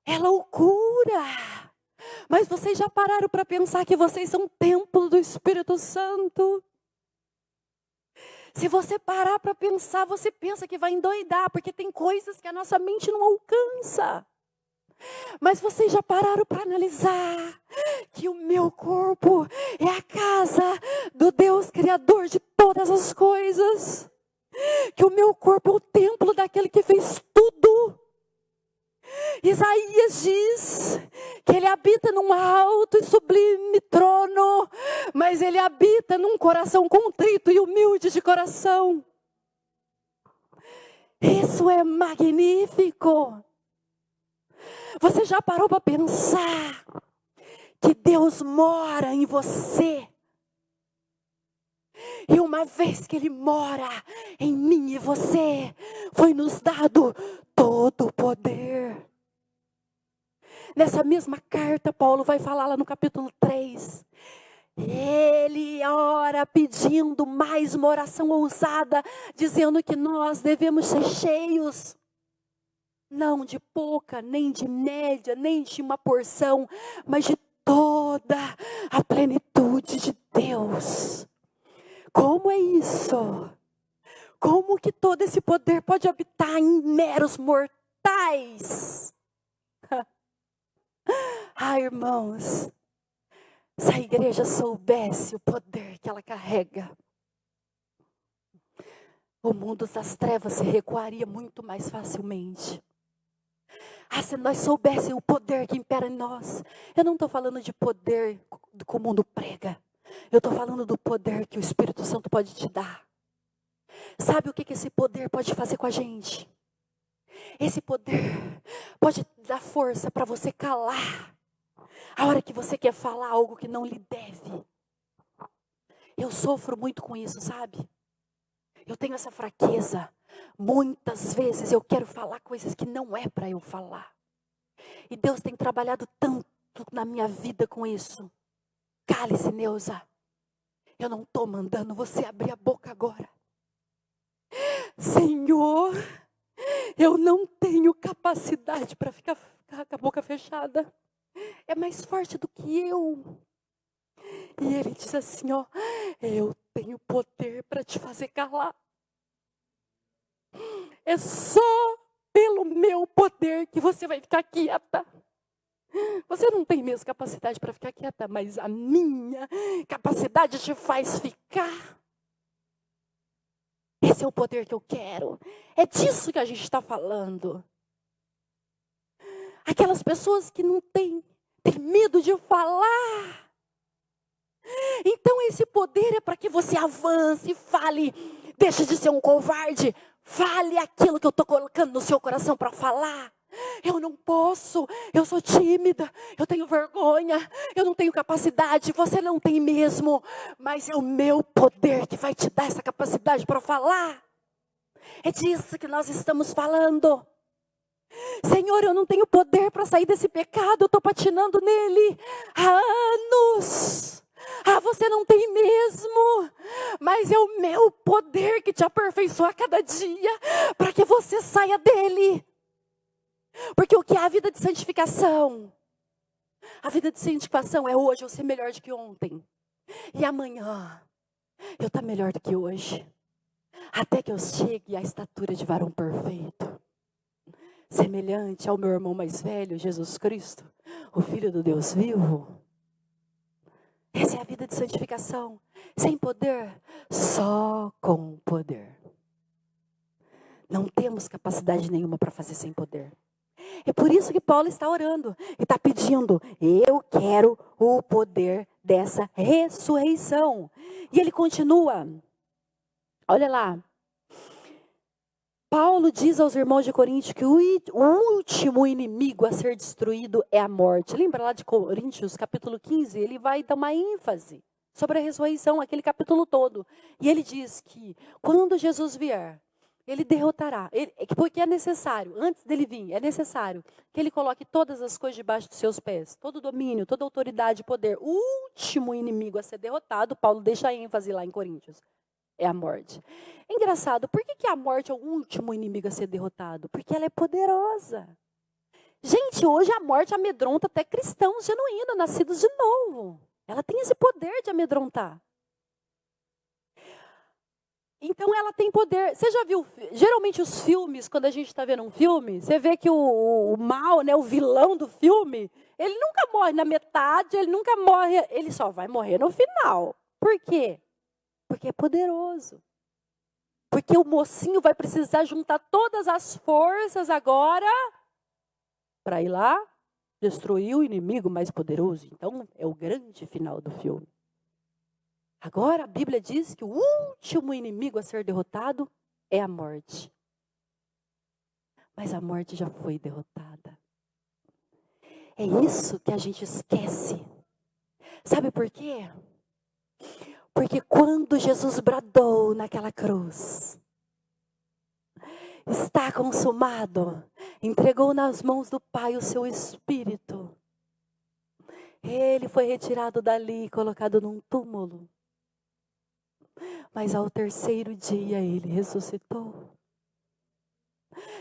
É loucura! Mas vocês já pararam para pensar que vocês são templo do Espírito Santo? Se você parar para pensar, você pensa que vai endoidar, porque tem coisas que a nossa mente não alcança. Mas vocês já pararam para analisar que o meu corpo é a casa do Deus Criador de todas as coisas? Que o meu corpo é o templo daquele que fez tudo. Isaías diz que ele habita num alto e sublime trono, mas ele habita num coração contrito e humilde de coração. Isso é magnífico. Você já parou para pensar que Deus mora em você? E uma vez que Ele mora em mim e você, foi nos dado todo o poder. Nessa mesma carta, Paulo vai falar lá no capítulo 3. Ele ora pedindo mais uma oração ousada, dizendo que nós devemos ser cheios. Não de pouca, nem de média, nem de uma porção, mas de toda a plenitude de Deus. Como é isso? Como que todo esse poder pode habitar em meros mortais? Ah, irmãos, se a igreja soubesse o poder que ela carrega, o mundo das trevas se recuaria muito mais facilmente. Ah, se nós soubéssemos o poder que impera em nós. Eu não estou falando de poder que o mundo prega. Eu estou falando do poder que o Espírito Santo pode te dar. Sabe o que esse poder pode fazer com a gente? Esse poder pode dar força para você calar a hora que você quer falar algo que não lhe deve. Eu sofro muito com isso, sabe? Eu tenho essa fraqueza. Muitas vezes eu quero falar coisas que não é para eu falar. E Deus tem trabalhado tanto na minha vida com isso. Cale-se, Neuza. Eu não estou mandando você abrir a boca agora. Senhor, eu não tenho capacidade para ficar com a boca fechada. É mais forte do que eu. E ele diz assim, ó, eu tenho poder para te fazer calar. É só pelo meu poder que você vai ficar quieta. Você não tem mesmo capacidade para ficar quieta, mas a minha capacidade te faz ficar. Esse é o poder que eu quero. É disso que a gente está falando. Aquelas pessoas que não têm medo de falar. Então esse poder é para que você avance, fale, deixe de ser um covarde. Fale aquilo que eu estou colocando no seu coração para falar. Eu não posso, eu sou tímida, eu tenho vergonha, eu não tenho capacidade, você não tem mesmo. Mas é o meu poder que vai te dar essa capacidade para falar. É disso que nós estamos falando. Senhor, eu não tenho poder para sair desse pecado, eu estou patinando nele há anos. Ah, você não tem mesmo, mas é o meu poder que te aperfeiçoa a cada dia, para que você saia dele. Porque o que é a vida de santificação? A vida de santificação é hoje eu ser melhor do que ontem. E amanhã eu estar melhor do que hoje. Até que eu chegue à estatura de varão perfeito. Semelhante ao meu irmão mais velho, Jesus Cristo, o Filho do Deus vivo. Essa é a vida de santificação. Sem poder, só com poder. Não temos capacidade nenhuma para fazer sem poder. É por isso que Paulo está orando e está pedindo, eu quero o poder dessa ressurreição. E ele continua, olha lá. Paulo diz aos irmãos de Coríntios que o último inimigo a ser destruído é a morte. Lembra lá de Coríntios, capítulo 15? Ele vai dar uma ênfase sobre a ressurreição, aquele capítulo todo. E ele diz que quando Jesus vier, ele derrotará. Porque é necessário, antes dele vir, é necessário que ele coloque todas as coisas debaixo dos seus pés. Todo o domínio, toda a autoridade e poder. O último inimigo a ser derrotado, Paulo deixa a ênfase lá em Coríntios. É a morte. É engraçado, por que a morte é o último inimigo a ser derrotado? Porque ela é poderosa. Gente, hoje a morte amedronta até cristãos genuínos, nascidos de novo. Ela tem esse poder de amedrontar. Então ela tem poder. Você já viu, geralmente os filmes, quando a gente está vendo um filme, você vê que o mal, né, o vilão do filme, ele nunca morre na metade, ele nunca morre, ele só vai morrer no final. Por quê? Porque é poderoso. Porque o mocinho vai precisar juntar todas as forças agora para ir lá destruir o inimigo mais poderoso. Então, é o grande final do filme. Agora, a Bíblia diz que o último inimigo a ser derrotado é a morte. Mas a morte já foi derrotada. É isso que a gente esquece. Sabe por quê? Porque quando Jesus bradou naquela cruz, Está consumado. Entregou nas mãos do Pai o seu Espírito. Ele foi retirado dali e colocado num túmulo. Mas ao terceiro dia ele ressuscitou.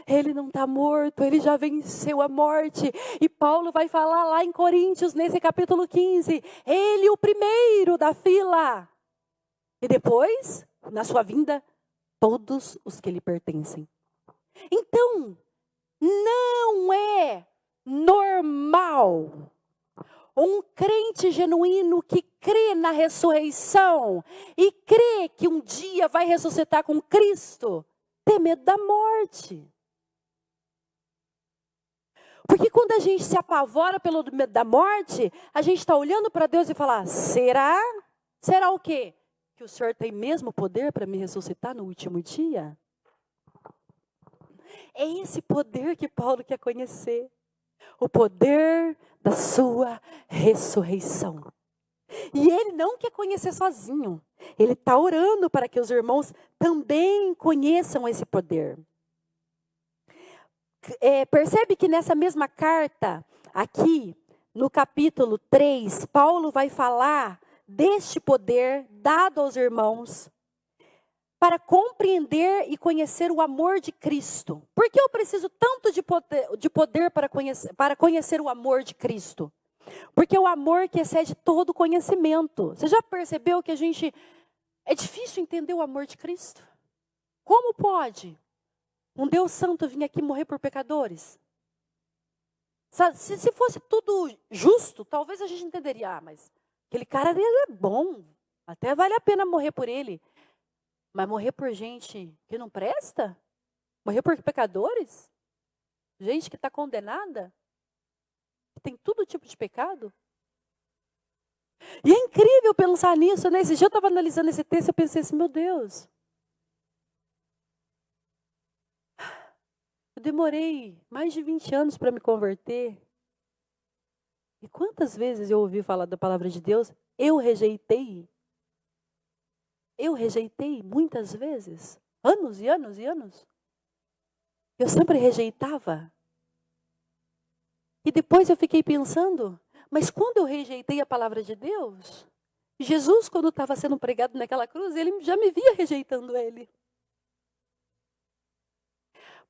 Ele não está morto, ele já venceu a morte. E Paulo vai falar lá em Coríntios, nesse capítulo 15, ele o primeiro da fila. E depois, na sua vinda, todos os que lhe pertencem. Então, não é normal um crente genuíno que crê na ressurreição e crê que um dia vai ressuscitar com Cristo, ter medo da morte. Porque quando a gente se apavora pelo medo da morte, a gente está olhando para Deus e fala, será? Será o quê? Que o Senhor tem mesmo poder para me ressuscitar no último dia? É esse poder que Paulo quer conhecer. O poder da sua ressurreição. E ele não quer conhecer sozinho. Ele está orando para que os irmãos também conheçam esse poder. Percebe que nessa mesma carta, aqui no capítulo 3, Paulo vai falar deste poder dado aos irmãos para compreender e conhecer o amor de Cristo. Por que eu preciso tanto de poder para conhecer o amor de Cristo? Porque é o amor que excede todo conhecimento. Você já percebeu que é difícil entender o amor de Cristo? Como pode um Deus santo vir aqui morrer por pecadores? Se fosse tudo justo, talvez a gente entenderia. Mas aquele cara ele é bom, até vale a pena morrer por ele. Mas morrer por gente que não presta? Morrer por pecadores? Gente que está condenada? Que tem todo tipo de pecado? E é incrível pensar nisso, né? Esse dia eu estava analisando esse texto e eu pensei assim, meu Deus. Eu demorei mais de 20 anos para me converter. E quantas vezes eu ouvi falar da palavra de Deus, eu rejeitei. Eu rejeitei muitas vezes, anos e anos e anos. Eu sempre rejeitava. E depois eu fiquei pensando, mas quando eu rejeitei a palavra de Deus, Jesus, quando estava sendo pregado naquela cruz, ele já me via rejeitando ele.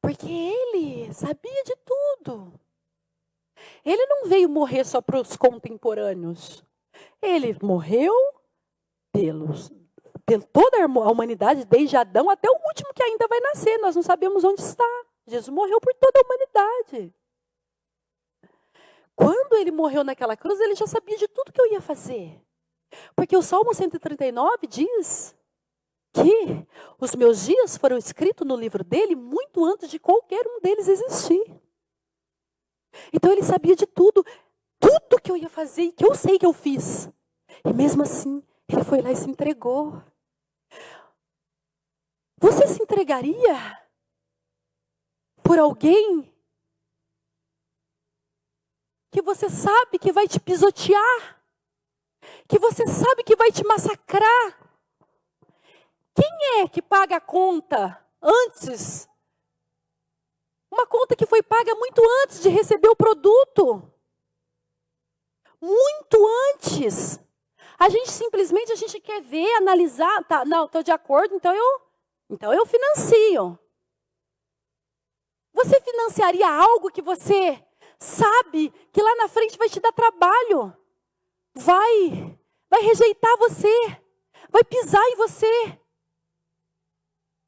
Porque ele sabia de tudo. Ele não veio morrer só para os contemporâneos. Ele morreu por toda a humanidade, desde Adão até o último que ainda vai nascer. Nós não sabemos onde está. Jesus morreu por toda a humanidade. Quando ele morreu naquela cruz, ele já sabia de tudo que eu ia fazer. Porque o Salmo 139 diz que os meus dias foram escritos no livro dele muito antes de qualquer um deles existir. Então ele sabia de tudo que eu ia fazer e que eu sei que eu fiz. E mesmo assim, ele foi lá e se entregou. Você se entregaria por alguém que você sabe que vai te pisotear, que você sabe que vai te massacrar? Quem é que paga a conta antes? Uma conta que foi paga muito antes de receber o produto. Muito antes. A gente quer ver, analisar, tá, não, estou de acordo, então eu financio. Você financiaria algo que você sabe que lá na frente vai te dar trabalho? Vai rejeitar você, vai pisar em você.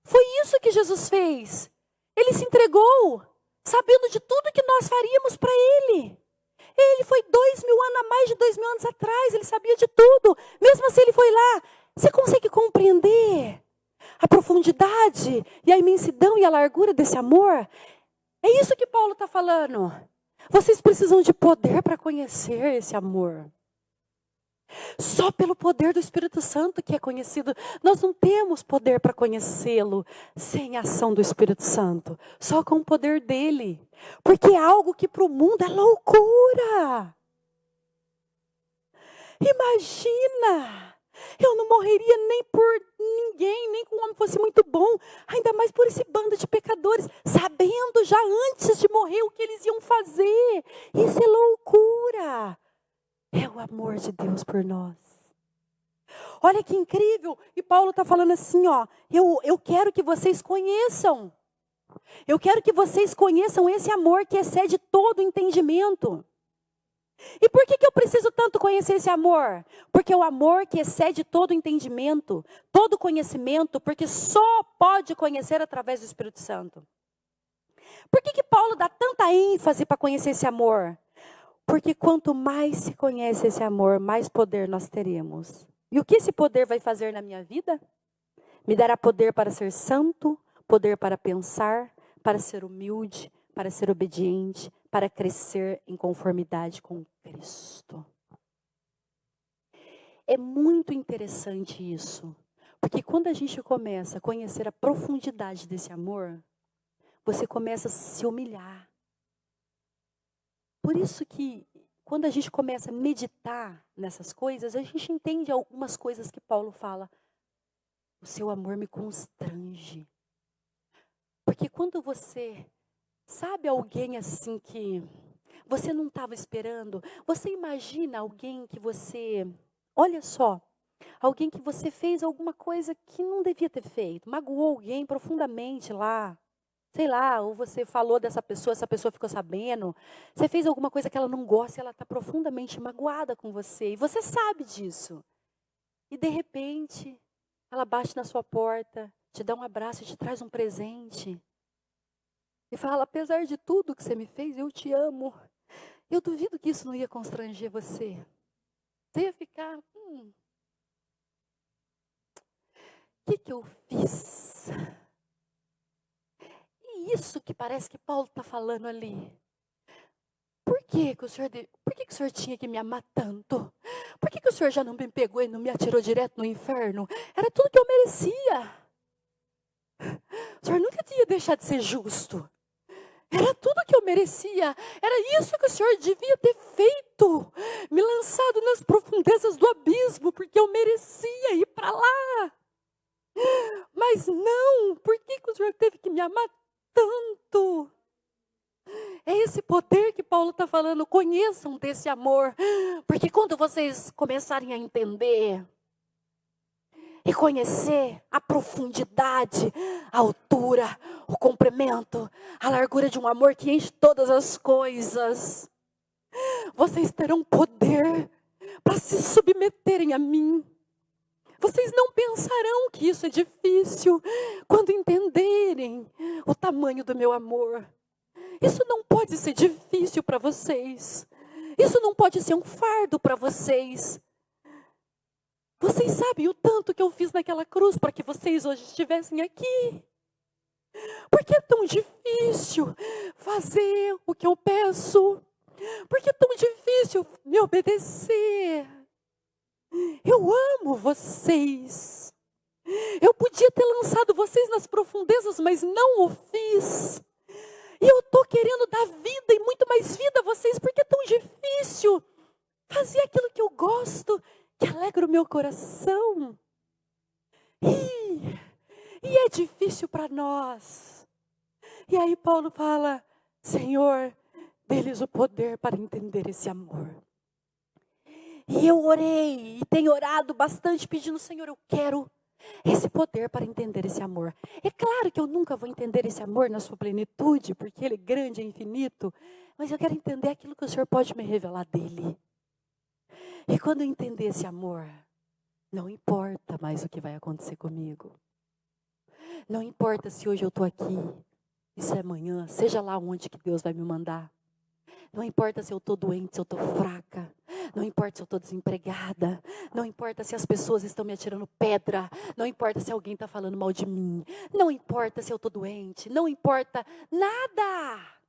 Foi isso que Jesus fez. Ele se entregou, sabendo de tudo que nós faríamos para Ele. Ele foi 2.000 anos, há mais de 2.000 anos atrás, Ele sabia de tudo. Mesmo assim Ele foi lá. Você consegue compreender a profundidade e a imensidão e a largura desse amor? É isso que Paulo está falando. Vocês precisam de poder para conhecer esse amor. Só pelo poder do Espírito Santo que é conhecido. Nós não temos poder para conhecê-lo sem a ação do Espírito Santo. Só com o poder dele. Porque é algo que para o mundo é loucura. Imagina Eu não morreria nem por ninguém, nem que um homem fosse muito bom, ainda mais por esse bando de pecadores, sabendo já antes de morrer o que eles iam fazer. Isso é loucura. É o amor de Deus por nós. Olha que incrível. E Paulo está falando assim, ó, eu quero que vocês conheçam. Eu quero que vocês conheçam esse amor que excede todo entendimento. E por que eu preciso tanto conhecer esse amor? Porque o amor que excede todo entendimento, todo conhecimento, porque só pode conhecer através do Espírito Santo. Por que Paulo dá tanta ênfase para conhecer esse amor? Porque quanto mais se conhece esse amor, mais poder nós teremos. E o que esse poder vai fazer na minha vida? Me dará poder para ser santo, poder para pensar, para ser humilde, para ser obediente, para crescer em conformidade com Cristo. É muito interessante isso, porque quando a gente começa a conhecer a profundidade desse amor, você começa a se humilhar. Por isso que quando a gente começa a meditar nessas coisas, a gente entende algumas coisas que Paulo fala. O seu amor me constrange. Porque quando você sabe alguém assim que você não estava esperando, você imagina alguém que você, olha só, alguém que você fez alguma coisa que não devia ter feito, magoou alguém profundamente lá, sei lá, ou você falou dessa pessoa, essa pessoa ficou sabendo, você fez alguma coisa que ela não gosta e ela está profundamente magoada com você, e você sabe disso. E de repente, ela bate na sua porta, te dá um abraço e te traz um presente. E fala, apesar de tudo que você me fez, eu te amo. Eu duvido que isso não ia constranger você. Você ia ficar, o que eu fiz? E isso que parece que Paulo está falando ali. Por que o senhor tinha que me amar tanto? Por que o senhor já não me pegou e não me atirou direto no inferno? Era tudo que eu merecia. O senhor nunca tinha deixado de ser justo. Era tudo que eu merecia. Era isso que o senhor devia ter feito. Me lançado nas profundezas do abismo, porque eu merecia ir para lá. Mas não, por que o senhor teve que me amar tanto? É esse poder que Paulo está falando. Conheçam desse amor. Porque quando vocês começarem a entender e conhecer a profundidade, a altura, o comprimento, a largura de um amor que enche todas as coisas, vocês terão poder para se submeterem a mim. Vocês não pensarão que isso é difícil quando entenderem o tamanho do meu amor. Isso não pode ser difícil para vocês. Isso não pode ser um fardo para vocês. Vocês sabem o tanto que eu fiz naquela cruz para que vocês hoje estivessem aqui. Por que é tão difícil fazer o que eu peço? Por que é tão difícil me obedecer? Eu amo vocês. Eu podia ter lançado vocês nas profundezas, mas não o fiz. E eu estou querendo dar vida e muito mais vida a vocês, porque é tão difícil fazer aquilo que eu gosto, que alegra o meu coração. E é difícil para nós. E aí Paulo fala, Senhor, dê-lhes o poder para entender esse amor. E eu orei, e tenho orado bastante, pedindo, Senhor, eu quero esse poder para entender esse amor. É claro que eu nunca vou entender esse amor na sua plenitude, porque ele é grande e infinito, mas eu quero entender aquilo que o Senhor pode me revelar dele. E quando eu entender esse amor, não importa mais o que vai acontecer comigo. Não importa se hoje eu estou aqui, e se é amanhã, seja lá onde que Deus vai me mandar. Não importa se eu estou doente, se eu estou fraca. Não importa se eu estou desempregada. Não importa se as pessoas estão me atirando pedra. Não importa se alguém está falando mal de mim. Não importa se eu estou doente. Não importa nada.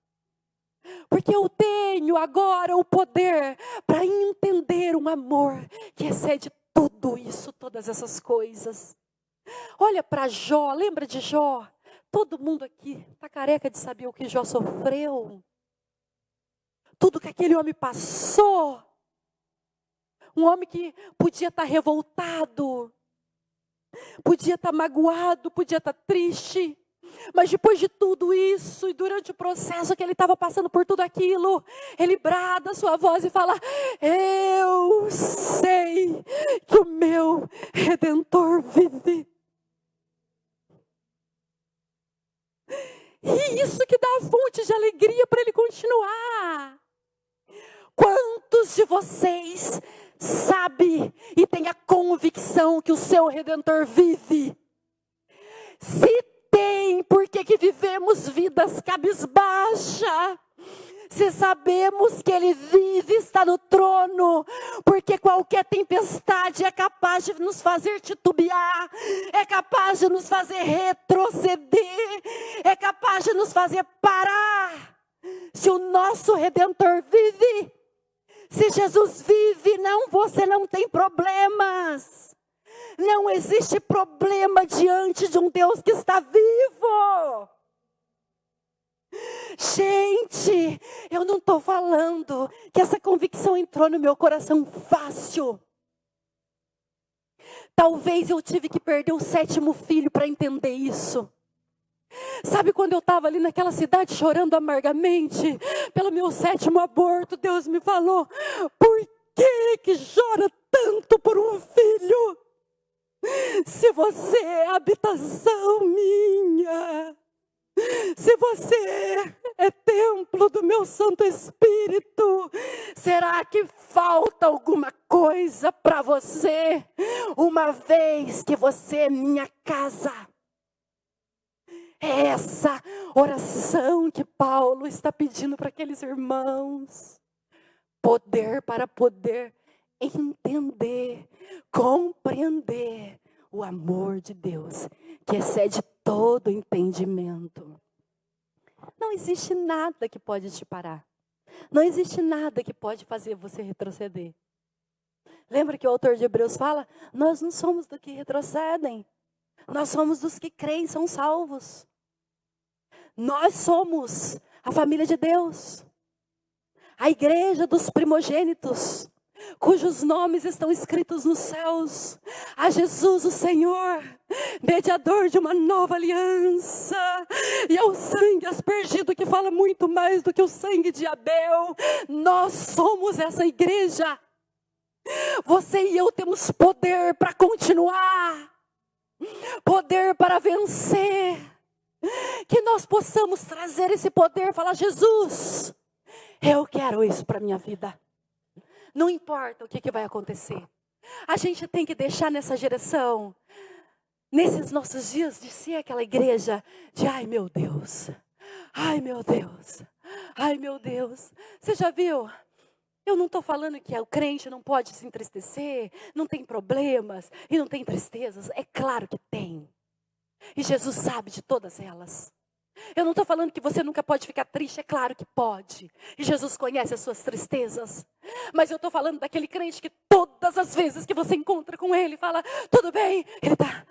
Porque eu tenho agora o poder para entender um amor que excede tudo isso, todas essas coisas. Olha para Jó, lembra de Jó? Todo mundo aqui está careca de saber o que Jó sofreu. Tudo que aquele homem passou. Um homem que podia estar revoltado, podia estar magoado, podia estar triste. Mas depois de tudo isso, e durante o processo que ele estava passando por tudo aquilo, ele brada a sua voz e fala: eu sei que o meu Redentor vive. E isso que dá a fonte de alegria para ele continuar. Quantos de vocês sabem e têm a convicção que o seu Redentor vive? Se tem, por que vivemos vidas cabisbaixa? Se sabemos que Ele vive, está no trono, porque qualquer tempestade é capaz de nos fazer titubear, é capaz de nos fazer retroceder, é capaz de nos fazer parar. Se o nosso Redentor vive, se Jesus vive, você não tem problemas. Não existe problema diante de um Deus que está vivo. Gente, eu não estou falando que essa convicção entrou no meu coração fácil. Talvez eu tive que perder o 7º filho para entender isso. Sabe quando eu estava ali naquela cidade chorando amargamente pelo meu 7º aborto, Deus me falou: por que chora tanto por um filho? Se você é habitação minha, se você é templo do meu Santo Espírito, será que falta alguma coisa para você, uma vez que você é minha casa? É essa oração que Paulo está pedindo para aqueles irmãos. Poder para poder entender, compreender o amor de Deus, que excede todo entendimento. Não existe nada que pode te parar. Não existe nada que pode fazer você retroceder. Lembra que o autor de Hebreus fala? Nós não somos dos que retrocedem. Nós somos dos que creem e são salvos. Nós somos a família de Deus. A igreja dos primogênitos, cujos nomes estão escritos nos céus. A Jesus o Senhor, mediador de uma nova aliança. E ao sangue aspergido que fala muito mais do que o sangue de Abel. Nós somos essa igreja. Você e eu temos poder para continuar. Poder para vencer. Que nós possamos trazer esse poder e falar: Jesus, eu quero isso para a minha vida. Não importa o que vai acontecer. A gente tem que deixar nessa direção, nesses nossos dias, de ser aquela igreja de ai meu Deus, ai meu Deus, ai meu Deus. Você já viu? Eu não estou falando que o crente não pode se entristecer, não tem problemas e não tem tristezas. É claro que tem. E Jesus sabe de todas elas. Eu não estou falando que você nunca pode ficar triste, é claro que pode. E Jesus conhece as suas tristezas. Mas eu estou falando daquele crente que todas as vezes que você encontra com ele, fala: tudo bem, ele está...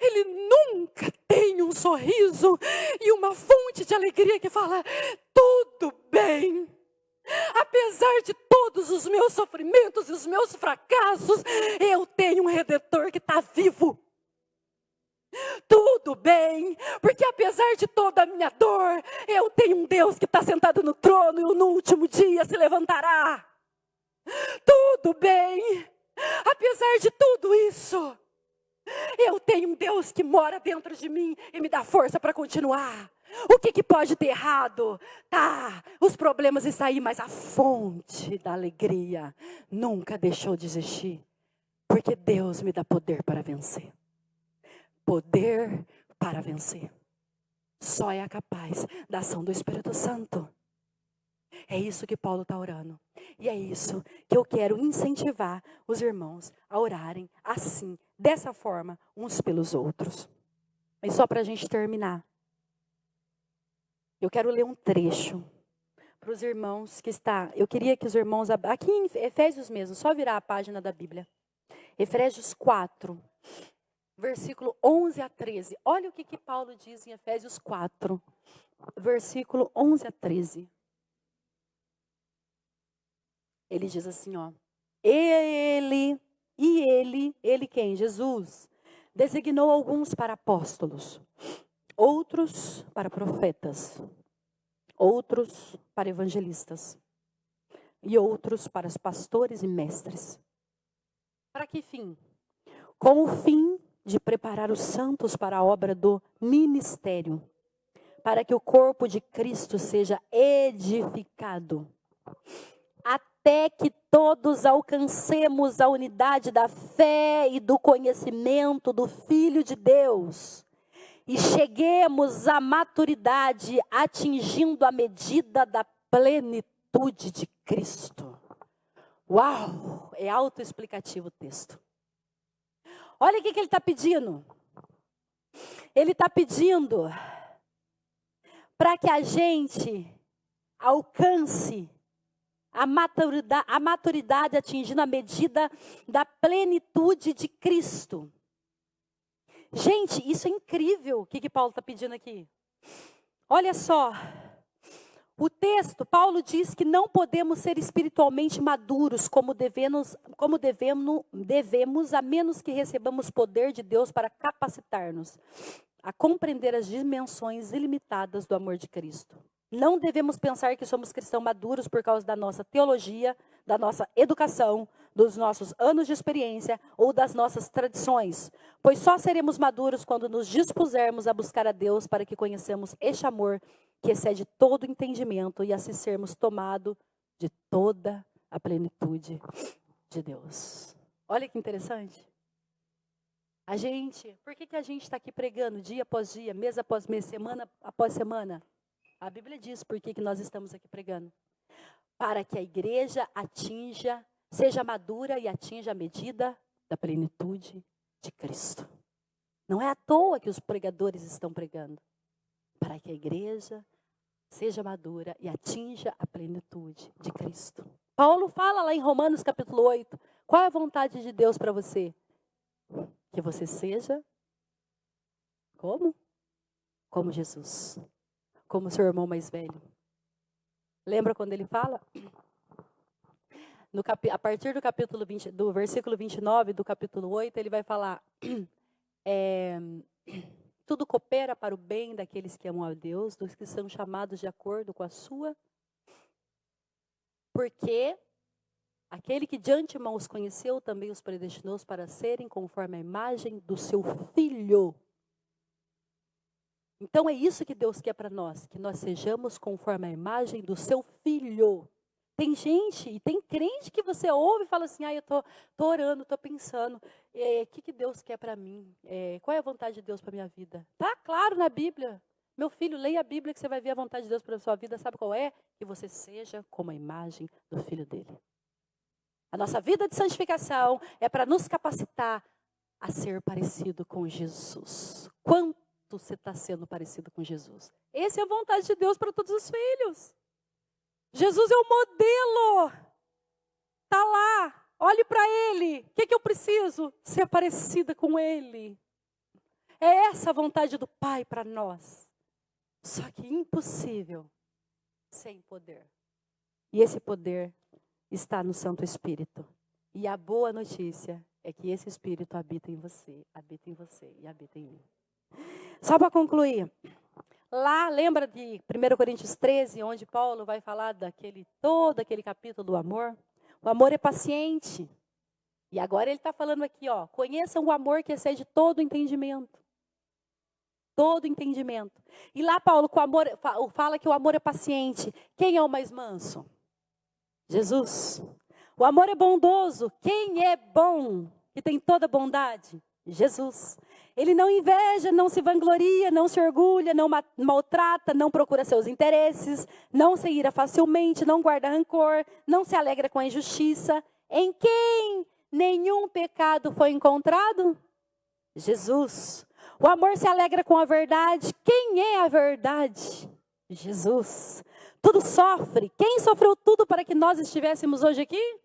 Ele nunca tem um sorriso e uma fonte de alegria que fala: tudo bem. Apesar de todos os meus sofrimentos e os meus fracassos, eu tenho um Redentor que está vivo. Tudo bem, porque apesar de toda a minha dor, eu tenho um Deus que está sentado no trono e no último dia se levantará. Tudo bem, apesar de tudo isso, eu tenho um Deus que mora dentro de mim e me dá força para continuar. O que pode ter errado? Tá, os problemas estão aí, mas a fonte da alegria nunca deixou de existir. Porque Deus me dá poder para vencer. Poder para vencer. Só é capaz da ação do Espírito Santo. É isso que Paulo está orando. E é isso que eu quero incentivar os irmãos a orarem assim, dessa forma, uns pelos outros. E só para a gente terminar, eu quero ler um trecho para os irmãos que está... Eu queria que os irmãos... Aqui em Efésios mesmo, só virar a página da Bíblia. Efésios 4, versículo 11 a 13. Olha o que Paulo diz em Efésios 4, versículo 11 a 13. Ele diz assim, ó. Ele quem? Jesus, designou alguns para apóstolos, outros para profetas, outros para evangelistas e outros para os pastores e mestres. Para que fim? Com o fim de preparar os santos para a obra do ministério, para que o corpo de Cristo seja edificado, até que todos alcancemos a unidade da fé e do conhecimento do Filho de Deus e cheguemos à maturidade, atingindo a medida da plenitude de Cristo. Uau! É autoexplicativo o texto. Olha o que ele está pedindo. Ele está pedindo para que a gente alcance a maturidade atingindo a medida da plenitude de Cristo. Gente, isso é incrível o que Paulo está pedindo aqui. Olha só, o texto, Paulo diz que não podemos ser espiritualmente maduros como devemos, a menos que recebamos poder de Deus para capacitar-nos a compreender as dimensões ilimitadas do amor de Cristo. Não devemos pensar que somos cristãos maduros por causa da nossa teologia, da nossa educação, dos nossos anos de experiência ou das nossas tradições, pois só seremos maduros quando nos dispusermos a buscar a Deus para que conheçamos este amor que excede todo entendimento e assim sermos tomados de toda a plenitude de Deus. Olha que interessante. Por que a gente está aqui pregando dia após dia, mês após mês, semana após semana? A Bíblia diz por que nós estamos aqui pregando. Para que a igreja seja madura e atinja a medida da plenitude de Cristo. Não é à toa que os pregadores estão pregando. Para que a igreja seja madura e atinja a plenitude de Cristo. Paulo fala lá em Romanos capítulo 8. Qual é a vontade de Deus para você? Que você seja como? Como Jesus. Como seu irmão mais velho. Lembra quando ele fala? A partir do capítulo 20, do versículo 29 do capítulo 8, ele vai falar: tudo coopera para o bem daqueles que amam a Deus, dos que são chamados de acordo com a sua. Porque aquele que de antemão os conheceu, também os predestinou para serem conforme a imagem do seu Filho. Então é isso que Deus quer para nós, que nós sejamos conforme a imagem do seu Filho. Tem gente e tem crente que você ouve e fala assim, eu tô orando, tô pensando, o que Deus quer para mim? Qual é a vontade de Deus para minha vida? Tá claro na Bíblia. Meu filho, leia a Bíblia que você vai ver a vontade de Deus para a sua vida. Sabe qual é? Que você seja como a imagem do Filho dele. A nossa vida de santificação é para nos capacitar a ser parecido com Jesus. Quanto você está sendo parecido com Jesus? Essa é a vontade de Deus para todos os filhos. Jesus é o modelo. Está lá. Olhe para ele. O que eu preciso? Ser parecida com ele. É essa a vontade do Pai para nós. Só que impossível sem poder. E esse poder está no Santo Espírito. E a boa notícia é que esse Espírito habita em você e habita em mim. Só para concluir, lá lembra de 1 Coríntios 13, onde Paulo vai falar todo aquele capítulo do amor? O amor é paciente. E agora ele está falando aqui, conheçam o amor que excede todo entendimento. Todo entendimento. E lá Paulo fala que o amor é paciente. Quem é o mais manso? Jesus. O amor é bondoso. Quem é bom? Que tem toda bondade? Jesus. Ele não inveja, não se vangloria, não se orgulha, não maltrata, não procura seus interesses, não se ira facilmente, não guarda rancor, não se alegra com a injustiça. Em quem nenhum pecado foi encontrado? Jesus. O amor se alegra com a verdade. Quem é a verdade? Jesus. Tudo sofre. Quem sofreu tudo para que nós estivéssemos hoje aqui?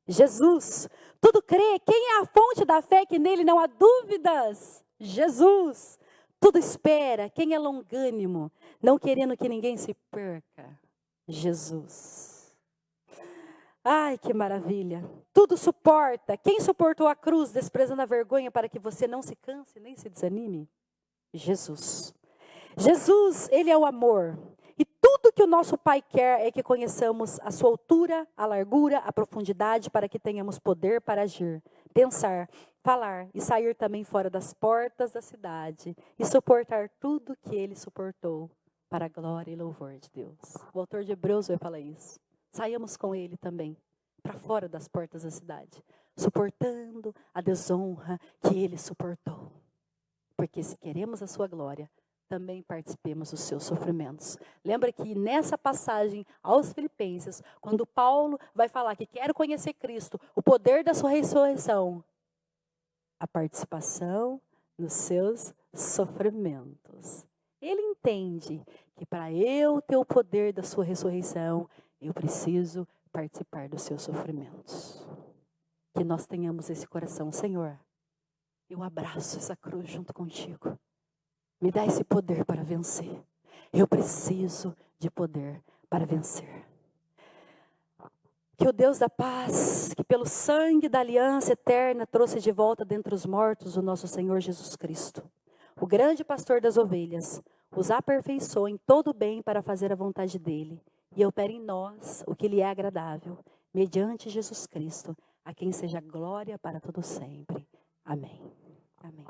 Jesus. Tudo crê. Quem é a fonte da fé que nele não há dúvidas? Jesus. Tudo espera. Quem é longânimo, não querendo que ninguém se perca? Jesus. Ai, que maravilha. Tudo suporta. Quem suportou a cruz, desprezando a vergonha para que você não se canse nem se desanime? Jesus. Jesus, ele é o amor. E tudo que o nosso Pai quer é que conheçamos a sua altura, a largura, a profundidade, para que tenhamos poder para agir, pensar, falar e sair também fora das portas da cidade e suportar tudo que ele suportou para a glória e louvor de Deus. O autor de Hebreus vai falar isso. Saiamos com ele também, para fora das portas da cidade, suportando a desonra que ele suportou. Porque se queremos a sua glória, também participemos dos seus sofrimentos. Lembra que nessa passagem aos Filipenses, quando Paulo vai falar que quer conhecer Cristo, o poder da sua ressurreição, a participação nos seus sofrimentos. Ele entende que para eu ter o poder da sua ressurreição, eu preciso participar dos seus sofrimentos. Que nós tenhamos esse coração, Senhor, eu abraço essa cruz junto contigo. Me dá esse poder para vencer. Eu preciso de poder para vencer. Que o Deus da paz, que pelo sangue da aliança eterna trouxe de volta dentre os mortos o nosso Senhor Jesus Cristo, o grande pastor das ovelhas, os aperfeiçoe em todo o bem para fazer a vontade dele e opere em nós o que lhe é agradável, mediante Jesus Cristo, a quem seja glória para todo sempre. Amém. Amém.